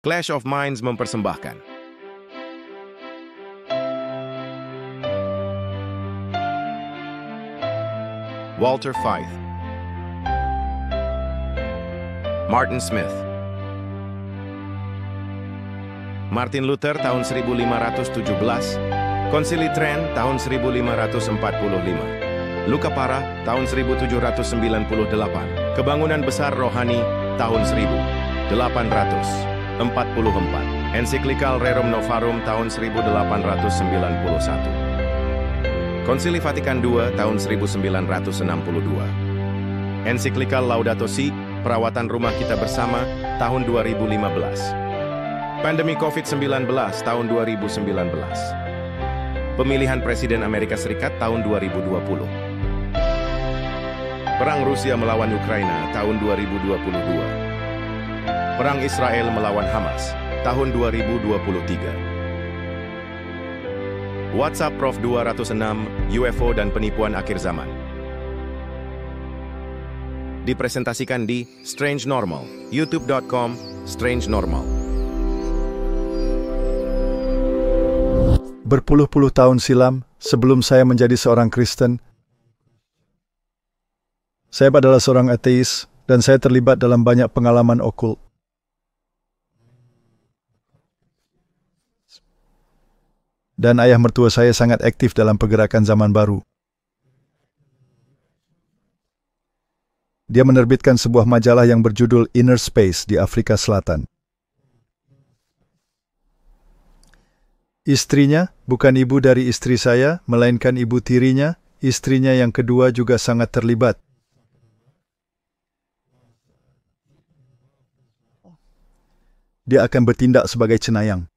Clash of Minds mempersembahkan Walter Fythe, Martin Smith, Martin Luther tahun 1517, Konsili Trent tahun 1545, Luca Para tahun 1798, Kebangunan Besar Rohani tahun 1844, Encyclical Rerum Novarum tahun 1891. Konsili Vatikan II tahun 1962. Ensiklikal Laudato Si, Perawatan Rumah Kita Bersama tahun 2015. Pandemi COVID-19 tahun 2019. Pemilihan Presiden Amerika Serikat tahun 2020. Perang Rusia melawan Ukraina tahun 2022. Perang Israel melawan Hamas tahun 2023. WhatsApp Prof 206, UFO dan penipuan akhir zaman. Dipresentasikan di Strange Normal, youtube.com, Strange Normal. Berpuluh-puluh tahun silam, sebelum saya menjadi seorang Kristen, saya adalah seorang ateis dan saya terlibat dalam banyak pengalaman okult. Dan ayah mertua saya sangat aktif dalam pergerakan zaman baru. Dia menerbitkan sebuah majalah yang berjudul Inner Space di Afrika Selatan. Istrinya, bukan ibu dari istri saya, melainkan ibu tirinya, istrinya yang kedua juga sangat terlibat. Dia akan bertindak sebagai cenayang.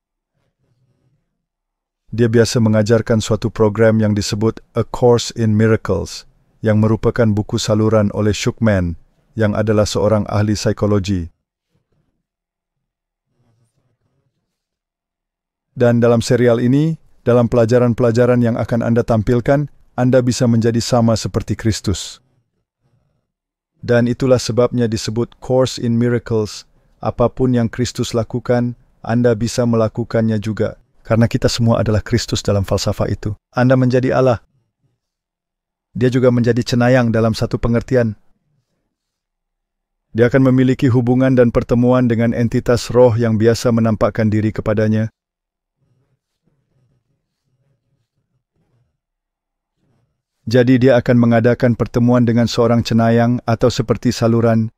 Dia biasa mengajarkan suatu program yang disebut A Course in Miracles, yang merupakan buku saluran oleh Schuckman, yang adalah seorang ahli psikologi. Dan dalam serial ini, dalam pelajaran-pelajaran yang akan Anda tampilkan, Anda bisa menjadi sama seperti Kristus. Dan itulah sebabnya disebut Course in Miracles. Apapun yang Kristus lakukan, Anda bisa melakukannya juga. Karena kita semua adalah Kristus dalam falsafah itu. Anda menjadi Allah. Dia juga menjadi cenayang dalam satu pengertian. Dia akan memiliki hubungan dan pertemuan dengan entitas roh yang biasa menampakkan diri kepadanya. Jadi dia akan mengadakan pertemuan dengan seorang cenayang atau seperti saluran.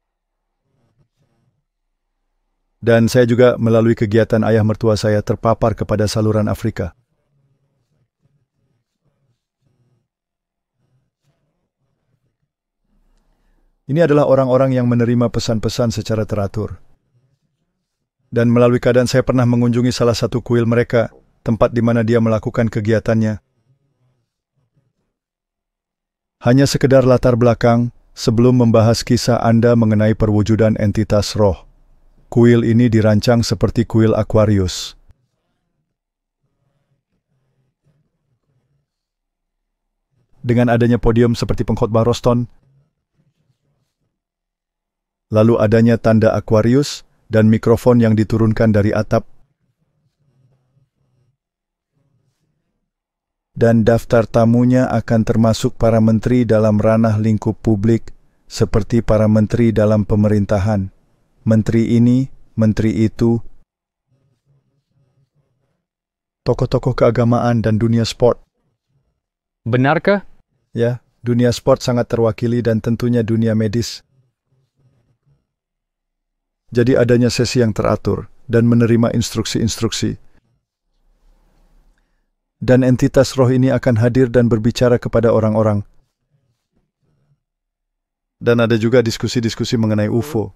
Dan saya juga melalui kegiatan ayah mertua saya terpapar kepada saluran Afrika. Ini adalah orang-orang yang menerima pesan-pesan secara teratur. Dan melalui keadaan saya pernah mengunjungi salah satu kuil mereka, tempat di mana dia melakukan kegiatannya. Hanya sekedar latar belakang sebelum membahas kisah Anda mengenai perwujudan entitas roh. Kuil ini dirancang seperti kuil Aquarius. Dengan adanya podium seperti pengkhotbah Roston, lalu adanya tanda Aquarius dan mikrofon yang diturunkan dari atap, dan daftar tamunya akan termasuk para menteri dalam ranah lingkup publik, seperti para menteri dalam pemerintahan. Menteri ini, menteri itu, tokoh-tokoh keagamaan dan dunia sport. Benarkah? Ya, dunia sport sangat terwakili dan tentunya dunia medis. Jadi adanya sesi yang teratur dan menerima instruksi-instruksi. Dan entitas roh ini akan hadir dan berbicara kepada orang-orang. Dan ada juga diskusi-diskusi mengenai UFO.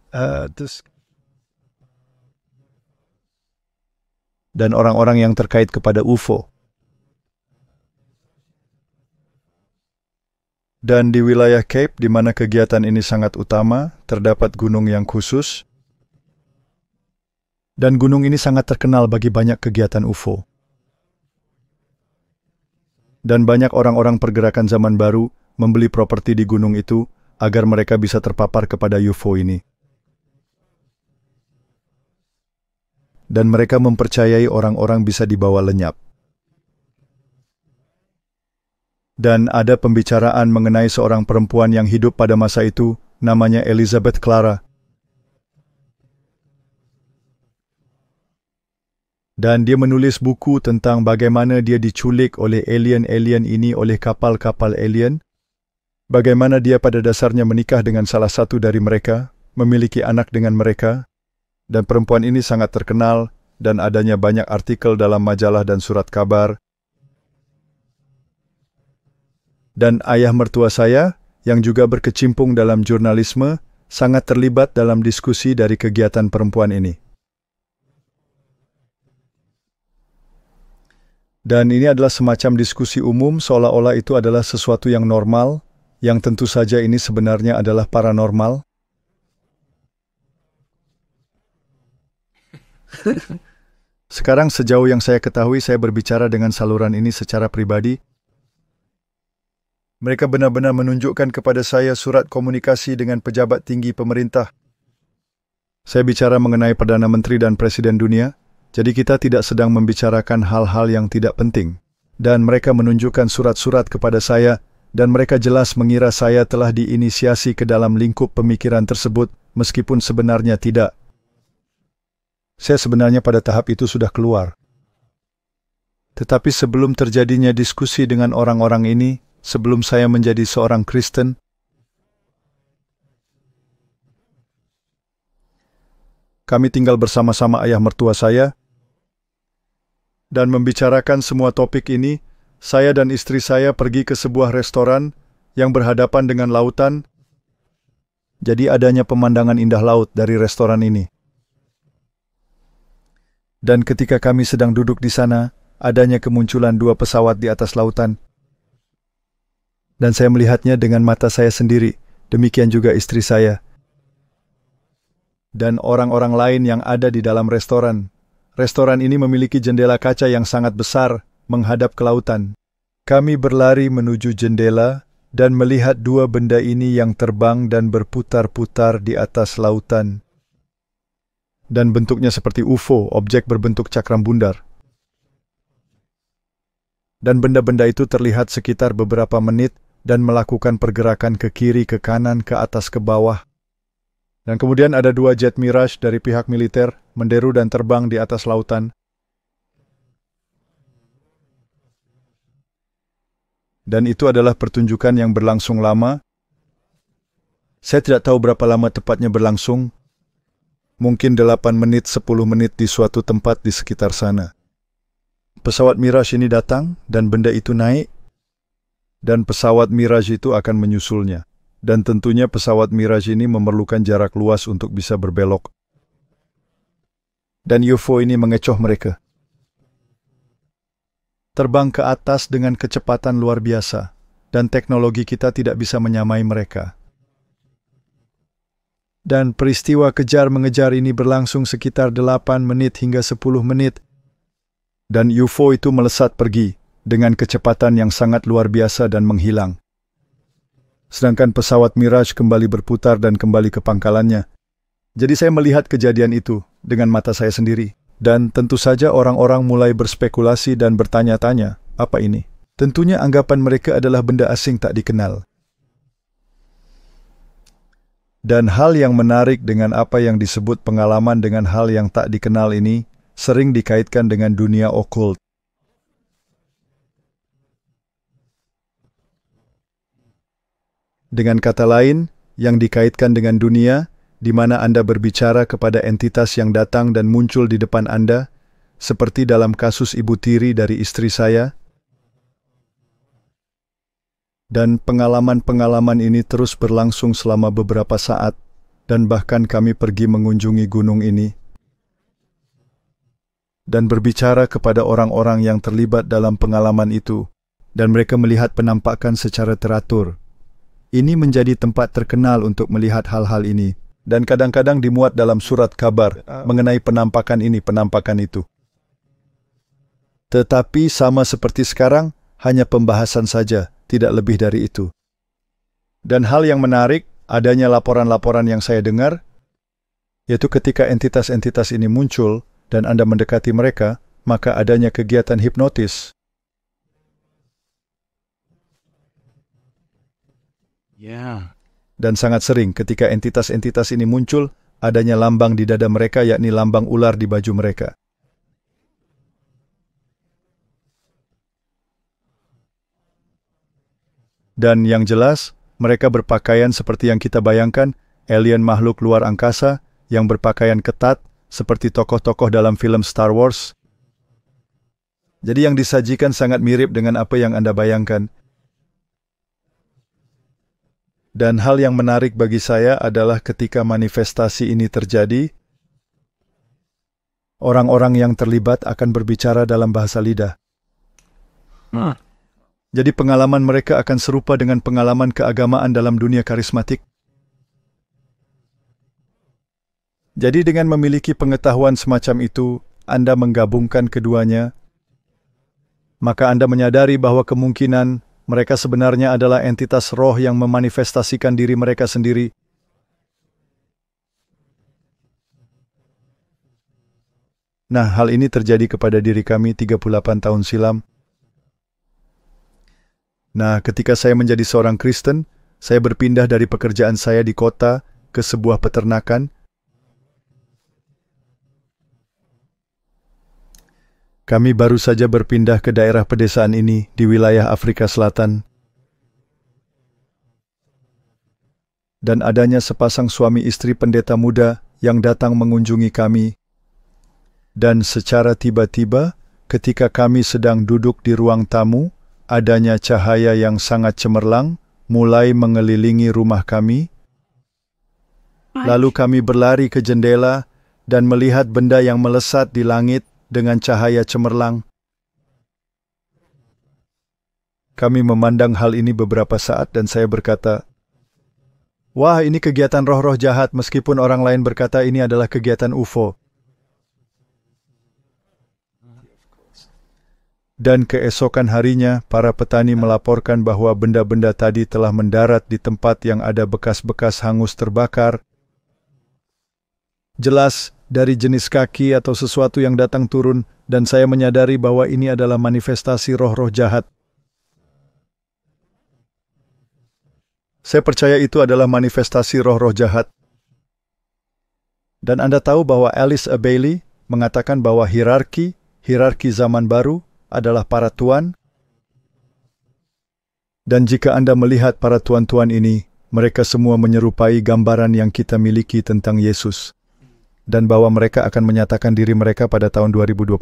Dan orang-orang yang terkait kepada UFO. Dan di wilayah Cape, di mana kegiatan ini sangat utama, terdapat gunung yang khusus. Dan gunung ini sangat terkenal bagi banyak kegiatan UFO. Dan banyak orang-orang pergerakan zaman baru membeli properti di gunung itu, agar mereka bisa terpapar kepada UFO ini. dan mereka mempercayai orang-orang bisa dibawa lenyap. Dan ada pembicaraan mengenai seorang perempuan yang hidup pada masa itu, namanya Elizabeth Clara. Dan dia menulis buku tentang bagaimana dia diculik oleh alien-alien ini oleh kapal-kapal alien, bagaimana dia pada dasarnya menikah dengan salah satu dari mereka, memiliki anak dengan mereka, dan perempuan ini sangat terkenal, dan adanya banyak artikel dalam majalah dan surat kabar. Dan ayah mertua saya, yang juga berkecimpung dalam jurnalisme, sangat terlibat dalam diskusi dari kegiatan perempuan ini. Dan ini adalah semacam diskusi umum seolah-olah itu adalah sesuatu yang normal, yang tentu saja ini sebenarnya adalah paranormal. Sekarang sejauh yang saya ketahui, saya berbicara dengan saluran ini secara pribadi. Mereka benar-benar menunjukkan kepada saya surat komunikasi dengan pejabat tinggi pemerintah. Saya bicara mengenai Perdana Menteri dan Presiden dunia, jadi kita tidak sedang membicarakan hal-hal yang tidak penting. Dan mereka menunjukkan surat-surat kepada saya, dan mereka jelas mengira saya telah diinisiasi ke dalam lingkup pemikiran tersebut, meskipun sebenarnya tidak. Saya sebenarnya pada tahap itu sudah keluar. Tetapi sebelum terjadinya diskusi dengan orang-orang ini, sebelum saya menjadi seorang Kristen, kami tinggal bersama-sama ayah mertua saya dan membicarakan semua topik ini. Saya dan istri saya pergi ke sebuah restoran yang berhadapan dengan lautan. Jadi adanya pemandangan indah laut dari restoran ini. Dan ketika kami sedang duduk di sana, adanya kemunculan 2 pesawat di atas lautan. Dan saya melihatnya dengan mata saya sendiri, demikian juga istri saya. Dan orang-orang lain yang ada di dalam restoran. Restoran ini memiliki jendela kaca yang sangat besar, menghadap ke lautan. Kami berlari menuju jendela dan melihat 2 benda ini yang terbang dan berputar-putar di atas lautan. Dan bentuknya seperti UFO, objek berbentuk cakram bundar. Dan benda-benda itu terlihat sekitar beberapa menit dan melakukan pergerakan ke kiri, ke kanan, ke atas, ke bawah. Dan kemudian ada 2 jet Mirage dari pihak militer menderu dan terbang di atas lautan. Dan itu adalah pertunjukan yang berlangsung lama. Saya tidak tahu berapa lama tepatnya berlangsung. Mungkin 8 menit, 10 menit di suatu tempat di sekitar sana. Pesawat Mirage ini datang dan benda itu naik. Dan pesawat Mirage itu akan menyusulnya. Dan tentunya pesawat Mirage ini memerlukan jarak luas untuk bisa berbelok. Dan UFO ini mengecoh mereka. Terbang ke atas dengan kecepatan luar biasa. Dan teknologi kita tidak bisa menyamai mereka. Dan peristiwa kejar-mengejar ini berlangsung sekitar 8 menit hingga 10 menit. Dan UFO itu melesat pergi dengan kecepatan yang sangat luar biasa dan menghilang. Sedangkan pesawat Mirage kembali berputar dan kembali ke pangkalannya. Jadi saya melihat kejadian itu dengan mata saya sendiri. Dan tentu saja orang-orang mulai berspekulasi dan bertanya-tanya, apa ini? Tentunya anggapan mereka adalah benda asing tak dikenal. Dan hal yang menarik dengan apa yang disebut pengalaman dengan hal yang tak dikenal ini sering dikaitkan dengan dunia okult. Dengan kata lain, yang dikaitkan dengan dunia, di mana Anda berbicara kepada entitas yang datang dan muncul di depan Anda, seperti dalam kasus ibu tiri dari istri saya. Dan pengalaman-pengalaman ini terus berlangsung selama beberapa saat, dan bahkan kami pergi mengunjungi gunung ini. Dan berbicara kepada orang-orang yang terlibat dalam pengalaman itu, dan mereka melihat penampakan secara teratur. Ini menjadi tempat terkenal untuk melihat hal-hal ini, dan kadang-kadang dimuat dalam surat kabar mengenai penampakan ini, penampakan itu. Tetapi sama seperti sekarang, hanya pembahasan saja, tidak lebih dari itu. Dan hal yang menarik, adanya laporan-laporan yang saya dengar, yaitu ketika entitas-entitas ini muncul, dan Anda mendekati mereka, maka adanya kegiatan hipnotis. Dan sangat sering ketika entitas-entitas ini muncul, adanya lambang di dada mereka, yakni lambang ular di baju mereka. Dan yang jelas, mereka berpakaian seperti yang kita bayangkan, alien makhluk luar angkasa yang berpakaian ketat seperti tokoh-tokoh dalam film Star Wars. Jadi yang disajikan sangat mirip dengan apa yang Anda bayangkan. Dan hal yang menarik bagi saya adalah ketika manifestasi ini terjadi, orang-orang yang terlibat akan berbicara dalam bahasa lidah. Jadi pengalaman mereka akan serupa dengan pengalaman keagamaan dalam dunia karismatik. Jadi dengan memiliki pengetahuan semacam itu, Anda menggabungkan keduanya, maka Anda menyadari bahwa kemungkinan mereka sebenarnya adalah entitas roh yang memanifestasikan diri mereka sendiri. Nah, hal ini terjadi kepada diri kami 38 tahun silam. Nah, ketika saya menjadi seorang Kristen, saya berpindah dari pekerjaan saya di kota ke sebuah peternakan. Kami baru saja berpindah ke daerah pedesaan ini di wilayah Afrika Selatan. Dan adanya sepasang suami istri pendeta muda yang datang mengunjungi kami. Dan secara tiba-tiba, ketika kami sedang duduk di ruang tamu, adanya cahaya yang sangat cemerlang mulai mengelilingi rumah kami. Lalu kami berlari ke jendela dan melihat benda yang melesat di langit dengan cahaya cemerlang. Kami memandang hal ini beberapa saat dan saya berkata, "Wah, ini kegiatan roh-roh jahat," meskipun orang lain berkata ini adalah kegiatan UFO. Dan keesokan harinya, para petani melaporkan bahwa benda-benda tadi telah mendarat di tempat yang ada bekas-bekas hangus terbakar. Jelas, dari jenis kaki atau sesuatu yang datang turun, dan saya menyadari bahwa ini adalah manifestasi roh-roh jahat. Saya percaya itu adalah manifestasi roh-roh jahat. Dan Anda tahu bahwa Alice A. Bailey mengatakan bahwa hierarki zaman baru adalah para tuan. Dan jika Anda melihat para tuan-tuan ini, mereka semua menyerupai gambaran yang kita miliki tentang Yesus. Dan bahwa mereka akan menyatakan diri mereka pada tahun 2025.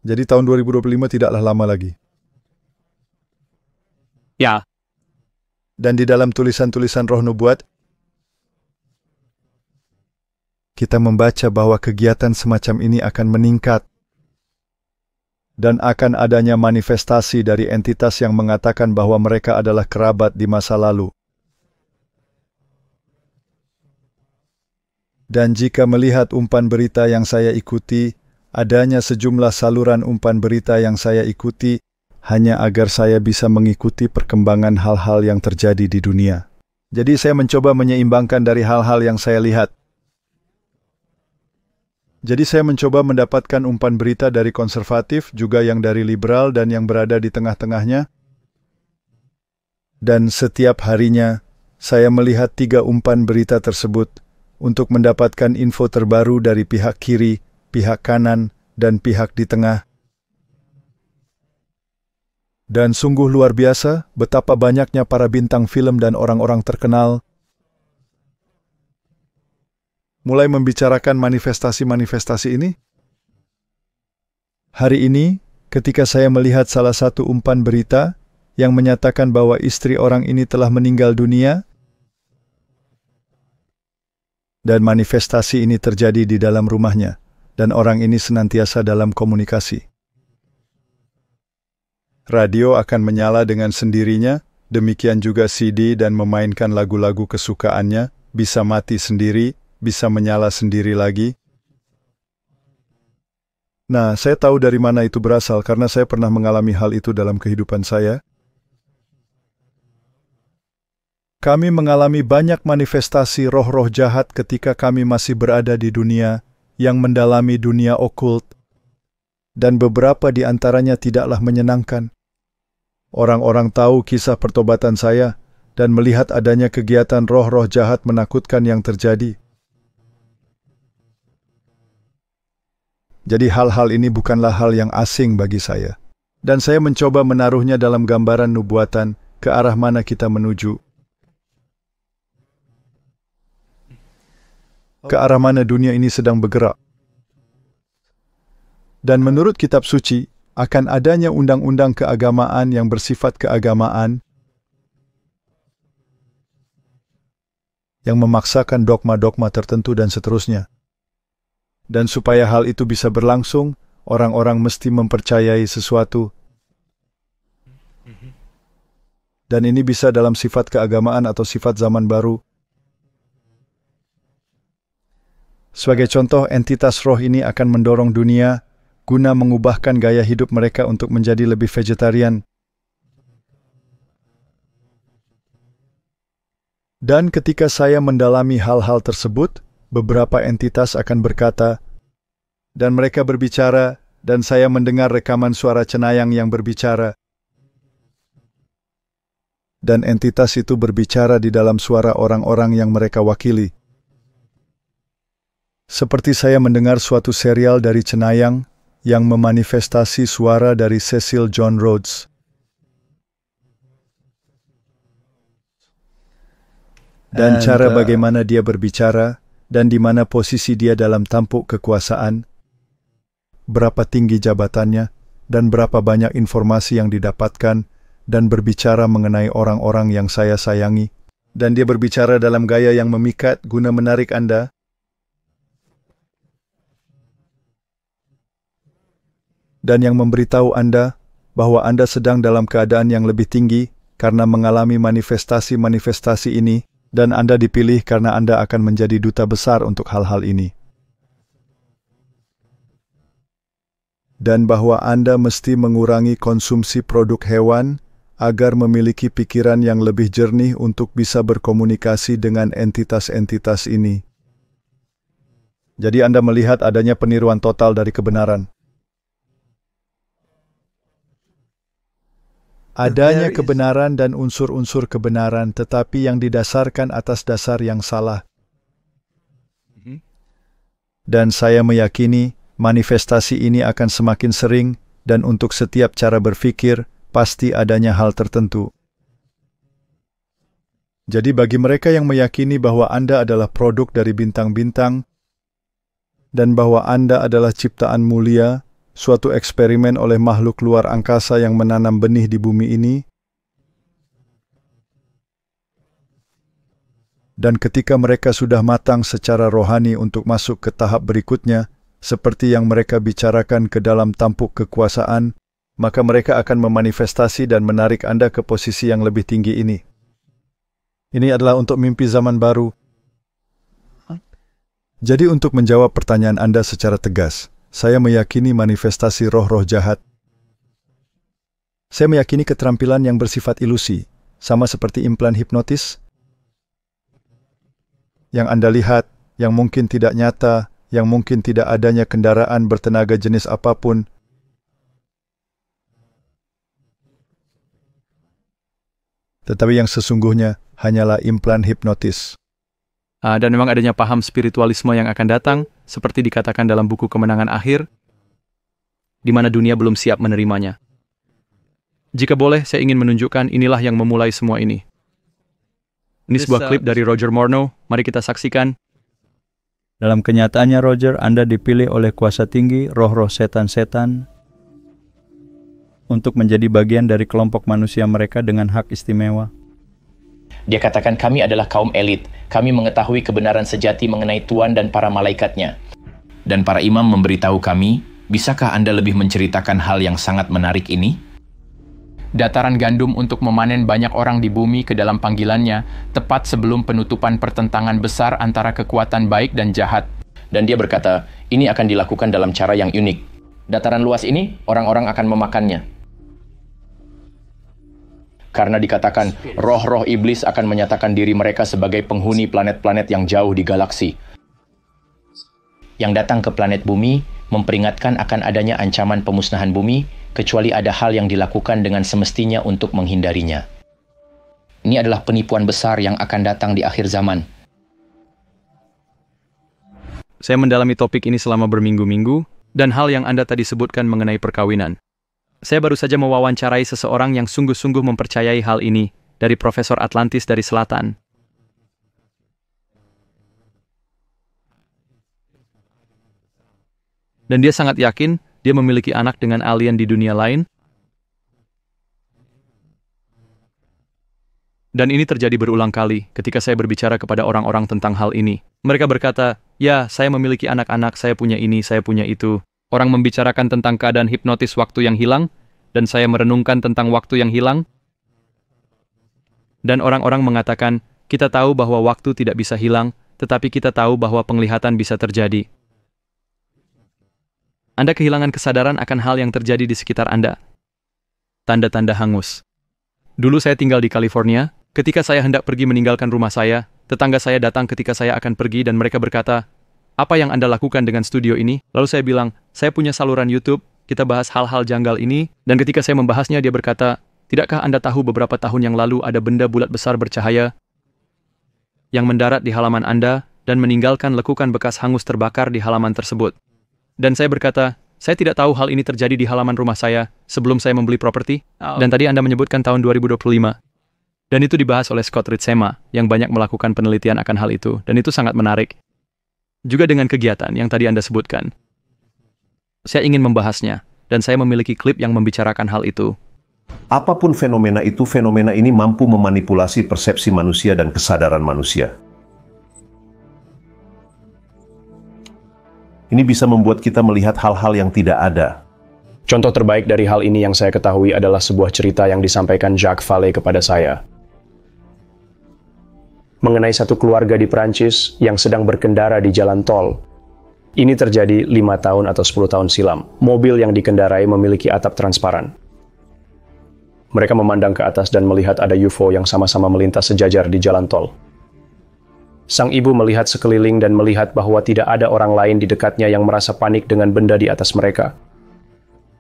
Jadi tahun 2025 tidaklah lama lagi. Ya. Dan di dalam tulisan-tulisan Roh Nubuat, kita membaca bahwa kegiatan semacam ini akan meningkat dan akan adanya manifestasi dari entitas yang mengatakan bahwa mereka adalah kerabat di masa lalu. Dan jika melihat umpan berita yang saya ikuti, adanya sejumlah saluran umpan berita yang saya ikuti hanya agar saya bisa mengikuti perkembangan hal-hal yang terjadi di dunia. Jadi saya mencoba menyeimbangkan dari hal-hal yang saya lihat. Jadi saya mencoba mendapatkan umpan berita dari konservatif, juga yang dari liberal dan yang berada di tengah-tengahnya. Dan setiap harinya, saya melihat 3 umpan berita tersebut untuk mendapatkan info terbaru dari pihak kiri, pihak kanan, dan pihak di tengah. Dan sungguh luar biasa betapa banyaknya para bintang film dan orang-orang terkenal mulai membicarakan manifestasi-manifestasi ini. Hari ini, ketika saya melihat salah satu umpan berita yang menyatakan bahwa istri orang ini telah meninggal dunia, dan manifestasi ini terjadi di dalam rumahnya, dan orang ini senantiasa dalam komunikasi. Radio akan menyala dengan sendirinya, demikian juga CD dan memainkan lagu-lagu kesukaannya, bisa mati sendiri, bisa menyala sendiri lagi. Nah, saya tahu dari mana itu berasal karena saya pernah mengalami hal itu dalam kehidupan saya. Kami mengalami banyak manifestasi roh-roh jahat ketika kami masih berada di dunia yang mendalami dunia okult, dan beberapa di antaranya tidaklah menyenangkan. Orang-orang tahu kisah pertobatan saya dan melihat adanya kegiatan roh-roh jahat menakutkan yang terjadi. Jadi hal-hal ini bukanlah hal yang asing bagi saya. Dan saya mencoba menaruhnya dalam gambaran nubuatan ke arah mana kita menuju. Ke arah mana dunia ini sedang bergerak. Dan menurut kitab suci, akan adanya undang-undang keagamaan yang bersifat keagamaan yang memaksakan dogma-dogma tertentu dan seterusnya. Dan supaya hal itu bisa berlangsung, orang-orang mesti mempercayai sesuatu. Dan ini bisa dalam sifat keagamaan atau sifat zaman baru. Sebagai contoh, entitas roh ini akan mendorong dunia guna mengubahkan gaya hidup mereka untuk menjadi lebih vegetarian. Dan ketika saya mendalami hal-hal tersebut, beberapa entitas akan berkata, dan mereka berbicara, dan saya mendengar rekaman suara cenayang yang berbicara. Dan entitas itu berbicara di dalam suara orang-orang yang mereka wakili. Seperti saya mendengar suatu serial dari cenayang yang memanifestasi suara dari Cecil John Rhodes. Dan cara bagaimana dia berbicara, dan di mana posisi dia dalam tampuk kekuasaan, berapa tinggi jabatannya, dan berapa banyak informasi yang didapatkan, dan berbicara mengenai orang-orang yang saya sayangi. Dan dia berbicara dalam gaya yang memikat guna menarik Anda. Dan yang memberitahu Anda bahwa Anda sedang dalam keadaan yang lebih tinggi karena mengalami manifestasi-manifestasi ini, dan Anda dipilih karena Anda akan menjadi duta besar untuk hal-hal ini. Dan bahwa Anda mesti mengurangi konsumsi produk hewan agar memiliki pikiran yang lebih jernih untuk bisa berkomunikasi dengan entitas-entitas ini. Jadi Anda melihat adanya peniruan total dari kebenaran. Adanya kebenaran dan unsur-unsur kebenaran, tetapi yang didasarkan atas dasar yang salah. Dan saya meyakini manifestasi ini akan semakin sering, dan untuk setiap cara berpikir, pasti adanya hal tertentu. Jadi bagi mereka yang meyakini bahwa Anda adalah produk dari bintang-bintang, dan bahwa Anda adalah ciptaan mulia, suatu eksperimen oleh makhluk luar angkasa yang menanam benih di bumi ini, dan ketika mereka sudah matang secara rohani untuk masuk ke tahap berikutnya, seperti yang mereka bicarakan ke dalam tampuk kekuasaan, maka mereka akan memanifestasi dan menarik Anda ke posisi yang lebih tinggi ini. Ini adalah untuk mimpi zaman baru. Jadi untuk menjawab pertanyaan Anda secara tegas, saya meyakini manifestasi roh-roh jahat. Saya meyakini keterampilan yang bersifat ilusi, sama seperti implan hipnotis, yang Anda lihat, yang mungkin tidak nyata, yang mungkin tidak adanya kendaraan bertenaga jenis apapun. Tetapi yang sesungguhnya hanyalah implan hipnotis. Dan memang adanya paham spiritualisme yang akan datang, seperti dikatakan dalam buku Kemenangan Akhir, di mana dunia belum siap menerimanya. Jika boleh, saya ingin menunjukkan inilah yang memulai semua ini. Ini sebuah klip dari Roger Morneau, mari kita saksikan. Dalam kenyataannya, Roger, Anda dipilih oleh kuasa tinggi, roh-roh setan-setan, untuk menjadi bagian dari kelompok manusia mereka dengan hak istimewa. Dia katakan, kami adalah kaum elit. Kami mengetahui kebenaran sejati mengenai Tuhan dan para malaikatnya. Dan para imam memberitahu kami, bisakah Anda lebih menceritakan hal yang sangat menarik ini? Dataran gandum untuk memanen banyak orang di bumi ke dalam panggilannya, tepat sebelum penutupan pertentangan besar antara kekuatan baik dan jahat. Dan dia berkata, ini akan dilakukan dalam cara yang unik. Dataran luas ini, orang-orang akan memakannya. karena dikatakan roh-roh iblis akan menyatakan diri mereka sebagai penghuni planet-planet yang jauh di galaksi. Yang datang ke planet bumi memperingatkan akan adanya ancaman pemusnahan bumi, kecuali ada hal yang dilakukan dengan semestinya untuk menghindarinya. Ini adalah penipuan besar yang akan datang di akhir zaman. Saya mendalami topik ini selama berminggu-minggu, dan hal yang Anda tadi sebutkan mengenai perkawinan. Saya baru saja mewawancarai seseorang yang sungguh-sungguh mempercayai hal ini, dari Profesor Atlantis dari Selatan. Dan dia sangat yakin dia memiliki anak dengan alien di dunia lain. Dan ini terjadi berulang kali ketika saya berbicara kepada orang-orang tentang hal ini. Mereka berkata, ya, saya memiliki anak-anak, saya punya ini, saya punya itu. Orang membicarakan tentang keadaan hipnotis waktu yang hilang, dan saya merenungkan tentang waktu yang hilang. Dan orang-orang mengatakan, kita tahu bahwa waktu tidak bisa hilang, tetapi kita tahu bahwa penglihatan bisa terjadi. Anda kehilangan kesadaran akan hal yang terjadi di sekitar Anda. Tanda-tanda hangus. Dulu saya tinggal di California. Ketika saya hendak pergi meninggalkan rumah saya, tetangga saya datang ketika saya akan pergi dan mereka berkata, apa yang Anda lakukan dengan studio ini? Lalu saya bilang, saya punya saluran YouTube, kita bahas hal-hal janggal ini, dan ketika saya membahasnya dia berkata, tidakkah Anda tahu beberapa tahun yang lalu ada benda bulat besar bercahaya yang mendarat di halaman Anda dan meninggalkan lekukan bekas hangus terbakar di halaman tersebut? Dan saya berkata, saya tidak tahu hal ini terjadi di halaman rumah saya sebelum saya membeli properti, dan tadi Anda menyebutkan tahun 2025. Dan itu dibahas oleh Scott Ritsema, yang banyak melakukan penelitian akan hal itu, dan itu sangat menarik. Juga dengan kegiatan yang tadi Anda sebutkan. Saya ingin membahasnya, dan saya memiliki klip yang membicarakan hal itu. Apapun fenomena itu, fenomena ini mampu memanipulasi persepsi manusia dan kesadaran manusia. Ini bisa membuat kita melihat hal-hal yang tidak ada. Contoh terbaik dari hal ini yang saya ketahui adalah sebuah cerita yang disampaikan Jacques Vallée kepada saya. Mengenai satu keluarga di Prancis yang sedang berkendara di jalan tol. Ini terjadi 5 tahun atau 10 tahun silam. Mobil yang dikendarai memiliki atap transparan. Mereka memandang ke atas dan melihat ada UFO yang sama-sama melintas sejajar di jalan tol. Sang ibu melihat sekeliling dan melihat bahwa tidak ada orang lain di dekatnya yang merasa panik dengan benda di atas mereka.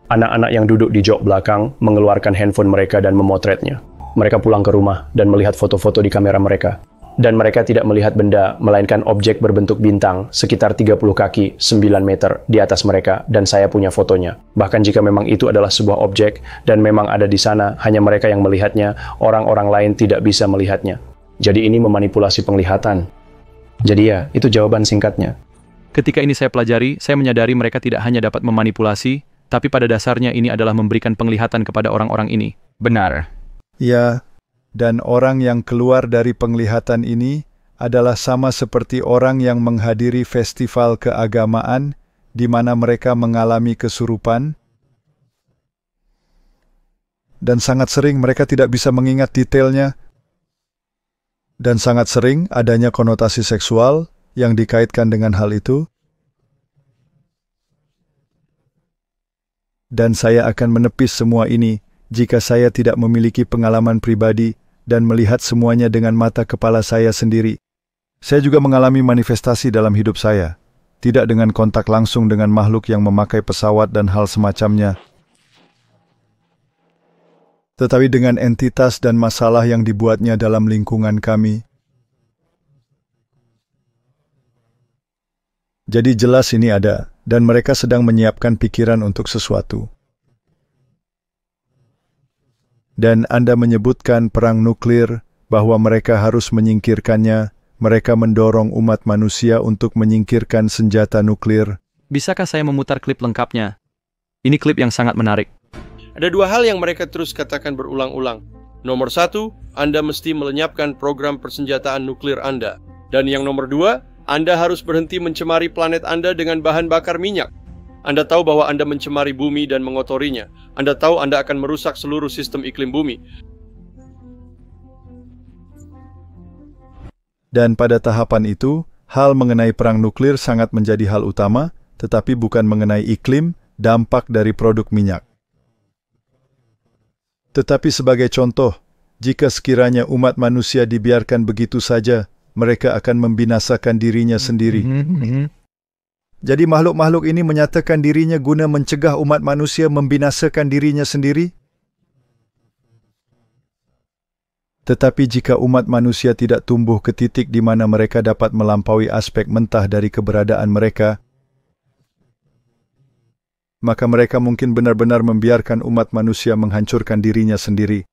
Anak-anak yang duduk di jok belakang mengeluarkan handphone mereka dan memotretnya. Mereka pulang ke rumah dan melihat foto-foto di kamera mereka. Dan mereka tidak melihat benda, melainkan objek berbentuk bintang sekitar 30 kaki, 9 meter di atas mereka, dan saya punya fotonya. Bahkan jika memang itu adalah sebuah objek, dan memang ada di sana, hanya mereka yang melihatnya, orang-orang lain tidak bisa melihatnya. Jadi ini memanipulasi penglihatan. Jadi ya, itu jawaban singkatnya. Ketika ini saya pelajari, saya menyadari mereka tidak hanya dapat memanipulasi, tapi pada dasarnya ini adalah memberikan penglihatan kepada orang-orang ini. Benar. Ya, dan orang yang keluar dari penglihatan ini adalah sama seperti orang yang menghadiri festival keagamaan di mana mereka mengalami kesurupan, dan sangat sering mereka tidak bisa mengingat detailnya, dan sangat sering adanya konotasi seksual yang dikaitkan dengan hal itu. Dan saya akan menepis semua ini jika saya tidak memiliki pengalaman pribadi dan melihat semuanya dengan mata kepala saya sendiri. Saya juga mengalami manifestasi dalam hidup saya, tidak dengan kontak langsung dengan makhluk yang memakai pesawat dan hal semacamnya, tetapi dengan entitas dan masalah yang dibuatnya dalam lingkungan kami. Jadi jelas ini ada, dan mereka sedang menyiapkan pikiran untuk sesuatu. Dan Anda menyebutkan perang nuklir, bahwa mereka harus menyingkirkannya, mereka mendorong umat manusia untuk menyingkirkan senjata nuklir. Bisakah saya memutar klip lengkapnya? Ini klip yang sangat menarik. Ada dua hal yang mereka terus katakan berulang-ulang. Nomor satu, Anda mesti melenyapkan program persenjataan nuklir Anda. Dan yang nomor dua, Anda harus berhenti mencemari planet Anda dengan bahan bakar minyak. Anda tahu bahwa Anda mencemari bumi dan mengotorinya. Anda tahu Anda akan merusak seluruh sistem iklim bumi. Dan pada tahapan itu, hal mengenai perang nuklir sangat menjadi hal utama, tetapi bukan mengenai iklim, dampak dari produk minyak. Tetapi sebagai contoh, Jika sekiranya umat manusia dibiarkan begitu saja, mereka akan membinasakan dirinya sendiri. Jadi makhluk-makhluk ini menyatakan dirinya guna mencegah umat manusia membinasakan dirinya sendiri? Tetapi jika umat manusia tidak tumbuh ke titik di mana mereka dapat melampaui aspek mentah dari keberadaan mereka, maka mereka mungkin benar-benar membiarkan umat manusia menghancurkan dirinya sendiri.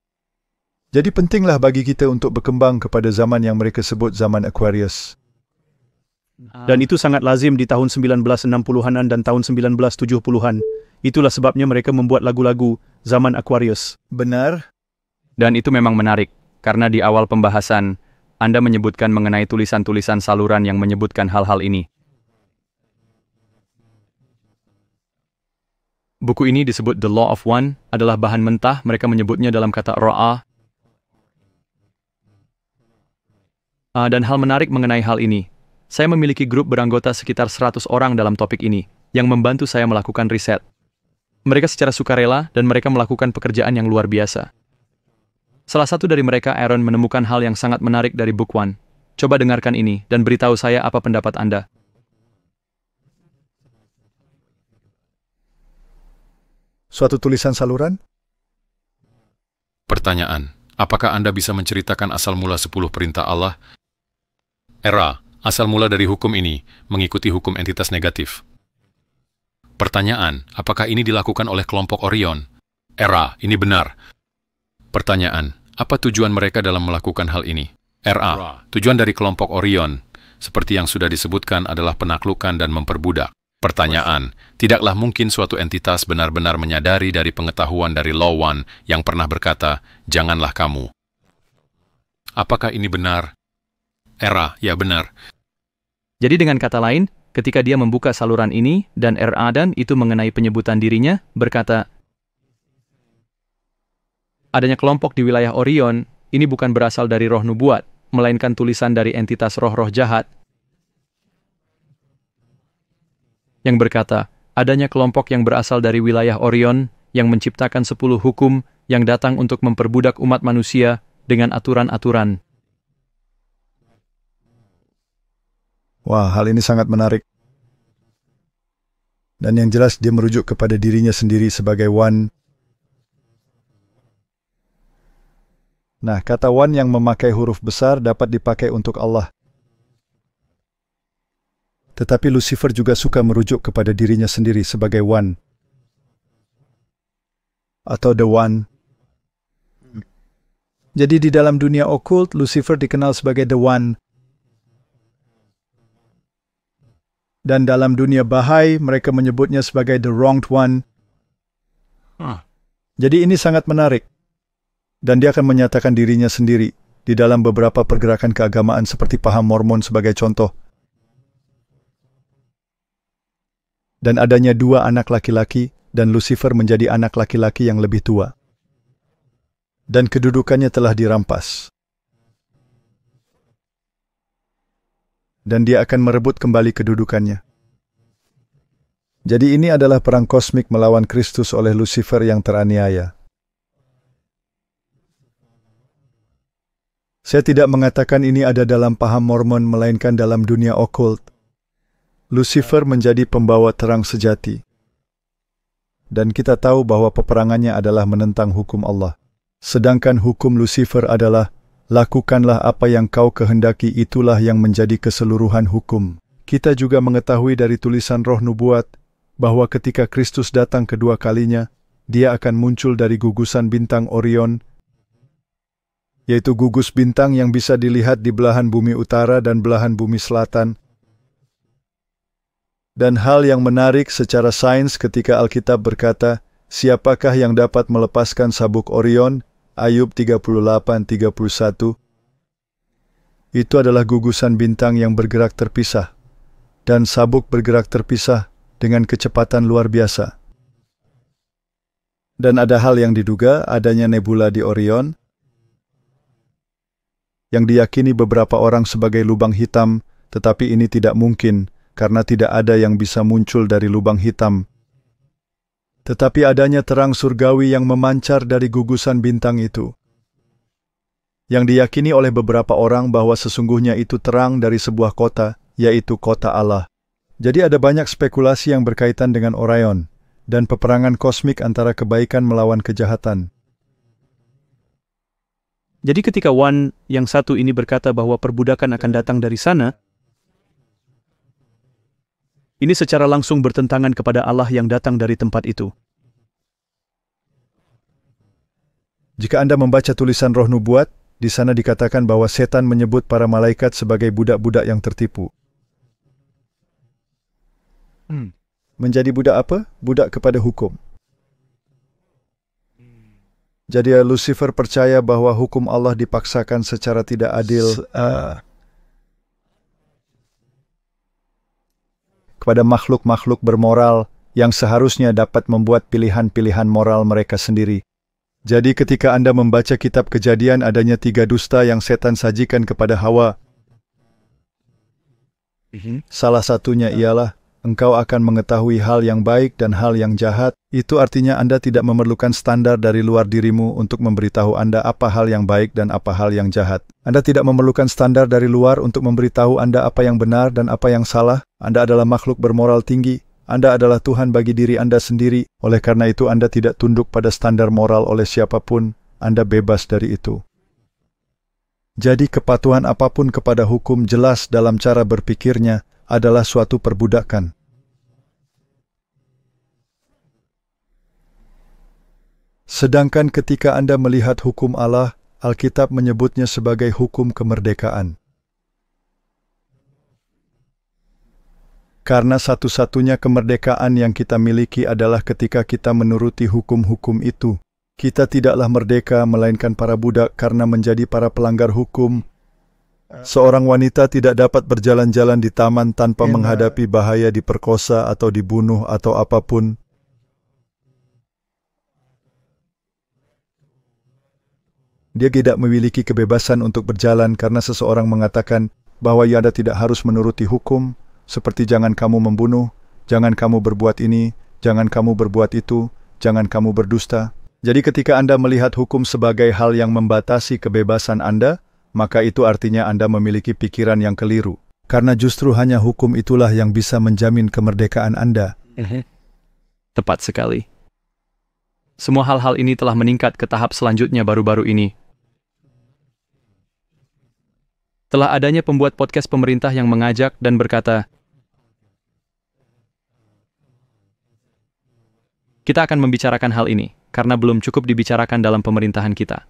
Jadi pentinglah bagi kita untuk berkembang kepada zaman yang mereka sebut zaman Aquarius. Dan itu sangat lazim di tahun 1960-an dan tahun 1970-an. Itulah sebabnya mereka membuat lagu-lagu zaman Aquarius. Benar? Dan itu memang menarik, karena di awal pembahasan, Anda menyebutkan mengenai tulisan-tulisan saluran yang menyebutkan hal-hal ini. Buku ini disebut The Law of One, adalah bahan mentah, mereka menyebutnya dalam kata ra'ah. Dan hal menarik mengenai hal ini, saya memiliki grup beranggota sekitar 100 orang dalam topik ini, yang membantu saya melakukan riset. Mereka secara sukarela dan mereka melakukan pekerjaan yang luar biasa. Salah satu dari mereka, Aaron, menemukan hal yang sangat menarik dari Book One. Coba dengarkan ini dan beritahu saya apa pendapat Anda. Suatu tulisan saluran? Pertanyaan, apakah Anda bisa menceritakan asal mula 10 perintah Allah? Era, asal mula dari hukum ini, mengikuti hukum entitas negatif. Pertanyaan, apakah ini dilakukan oleh kelompok Orion? Era, ini benar. Pertanyaan, apa tujuan mereka dalam melakukan hal ini? Ra, tujuan dari kelompok Orion, seperti yang sudah disebutkan, adalah penaklukan dan memperbudak. Pertanyaan, tidaklah mungkin suatu entitas benar-benar menyadari dari pengetahuan dari Law One yang pernah berkata, janganlah kamu. Apakah ini benar? Era, ya benar. Jadi dengan kata lain, ketika dia membuka saluran ini, dan Dan itu mengenai penyebutan dirinya, berkata, adanya kelompok di wilayah Orion, ini bukan berasal dari roh nubuat, melainkan tulisan dari entitas roh-roh jahat, yang berkata, adanya kelompok yang berasal dari wilayah Orion, yang menciptakan 10 hukum, yang datang untuk memperbudak umat manusia dengan aturan-aturan. Wah, hal ini sangat menarik. Dan yang jelas dia merujuk kepada dirinya sendiri sebagai One. Nah, kata One yang memakai huruf besar dapat dipakai untuk Allah. Tetapi Lucifer juga suka merujuk kepada dirinya sendiri sebagai One. Atau The One. Jadi di dalam dunia okult, Lucifer dikenal sebagai The One. Dan dalam dunia Bahai, mereka menyebutnya sebagai The Wronged One. Jadi ini sangat menarik. Dan dia akan menyatakan dirinya sendiri di dalam beberapa pergerakan keagamaan seperti paham Mormon sebagai contoh. Dan adanya 2 anak laki-laki, dan Lucifer menjadi anak laki-laki yang lebih tua. Dan kedudukannya telah dirampas. Dan dia akan merebut kembali kedudukannya. Jadi ini adalah perang kosmik melawan Kristus oleh Lucifer yang teraniaya. Saya tidak mengatakan ini ada dalam paham Mormon, melainkan dalam dunia okult. Lucifer menjadi pembawa terang sejati. Dan kita tahu bahwa peperangannya adalah menentang hukum Allah. Sedangkan hukum Lucifer adalah, lakukanlah apa yang kau kehendaki, itulah yang menjadi keseluruhan hukum. Kita juga mengetahui dari tulisan roh nubuat, bahwa ketika Kristus datang kedua kalinya, dia akan muncul dari gugusan bintang Orion, yaitu gugus bintang yang bisa dilihat di belahan bumi utara dan belahan bumi selatan. Dan hal yang menarik secara sains ketika Alkitab berkata, siapakah yang dapat melepaskan sabuk Orion? Ayub 38:31. Itu adalah gugusan bintang yang bergerak terpisah. Dan sabuk bergerak terpisah dengan kecepatan luar biasa. Dan ada hal yang diduga adanya nebula di Orion, yang diyakini beberapa orang sebagai lubang hitam, tetapi ini tidak mungkin, karena tidak ada yang bisa muncul dari lubang hitam. Tetapi adanya terang surgawi yang memancar dari gugusan bintang itu. yang diyakini oleh beberapa orang bahwa sesungguhnya itu terang dari sebuah kota, yaitu kota Allah. Jadi ada banyak spekulasi yang berkaitan dengan Orion, dan peperangan kosmik antara kebaikan melawan kejahatan. Jadi ketika Wan yang satu ini berkata bahwa perbudakan akan datang dari sana, ini secara langsung bertentangan kepada Allah yang datang dari tempat itu. Jika Anda membaca tulisan Roh Nubuat, di sana dikatakan bahwa setan menyebut para malaikat sebagai budak-budak yang tertipu. Menjadi budak apa? Budak kepada hukum. Jadi Lucifer percaya bahwa hukum Allah dipaksakan secara tidak adil kepada makhluk-makhluk bermoral yang seharusnya dapat membuat pilihan-pilihan moral mereka sendiri. Jadi ketika Anda membaca kitab Kejadian, adanya 3 dusta yang setan sajikan kepada Hawa. Salah satunya ialah, engkau akan mengetahui hal yang baik dan hal yang jahat. Itu artinya Anda tidak memerlukan standar dari luar dirimu untuk memberitahu Anda apa hal yang baik dan apa hal yang jahat. Anda tidak memerlukan standar dari luar untuk memberitahu Anda apa yang benar dan apa yang salah. Anda adalah makhluk bermoral tinggi. Anda adalah Tuhan bagi diri Anda sendiri. Oleh karena itu Anda tidak tunduk pada standar moral oleh siapapun. Anda bebas dari itu. Jadi kepatuhan apapun kepada hukum jelas dalam cara berpikirnya adalah suatu perbudakan. Sedangkan ketika Anda melihat hukum Allah, Alkitab menyebutnya sebagai hukum kemerdekaan. Karena satu-satunya kemerdekaan yang kita miliki adalah ketika kita menuruti hukum-hukum itu. Kita tidaklah merdeka melainkan para budak karena menjadi para pelanggar hukum. Seorang wanita tidak dapat berjalan-jalan di taman tanpa menghadapi bahaya diperkosa atau dibunuh atau apapun. Dia tidak memiliki kebebasan untuk berjalan karena seseorang mengatakan bahwa Anda tidak harus menuruti hukum, seperti jangan kamu membunuh, jangan kamu berbuat ini, jangan kamu berbuat itu, jangan kamu berdusta. Jadi ketika Anda melihat hukum sebagai hal yang membatasi kebebasan Anda, maka itu artinya Anda memiliki pikiran yang keliru. Karena justru hanya hukum itulah yang bisa menjamin kemerdekaan Anda. Tepat sekali. Semua hal-hal ini telah meningkat ke tahap selanjutnya baru-baru ini. Telah adanya pembuat podcast pemerintah yang mengajak dan berkata, kita akan membicarakan hal ini, karena belum cukup dibicarakan dalam pemerintahan kita.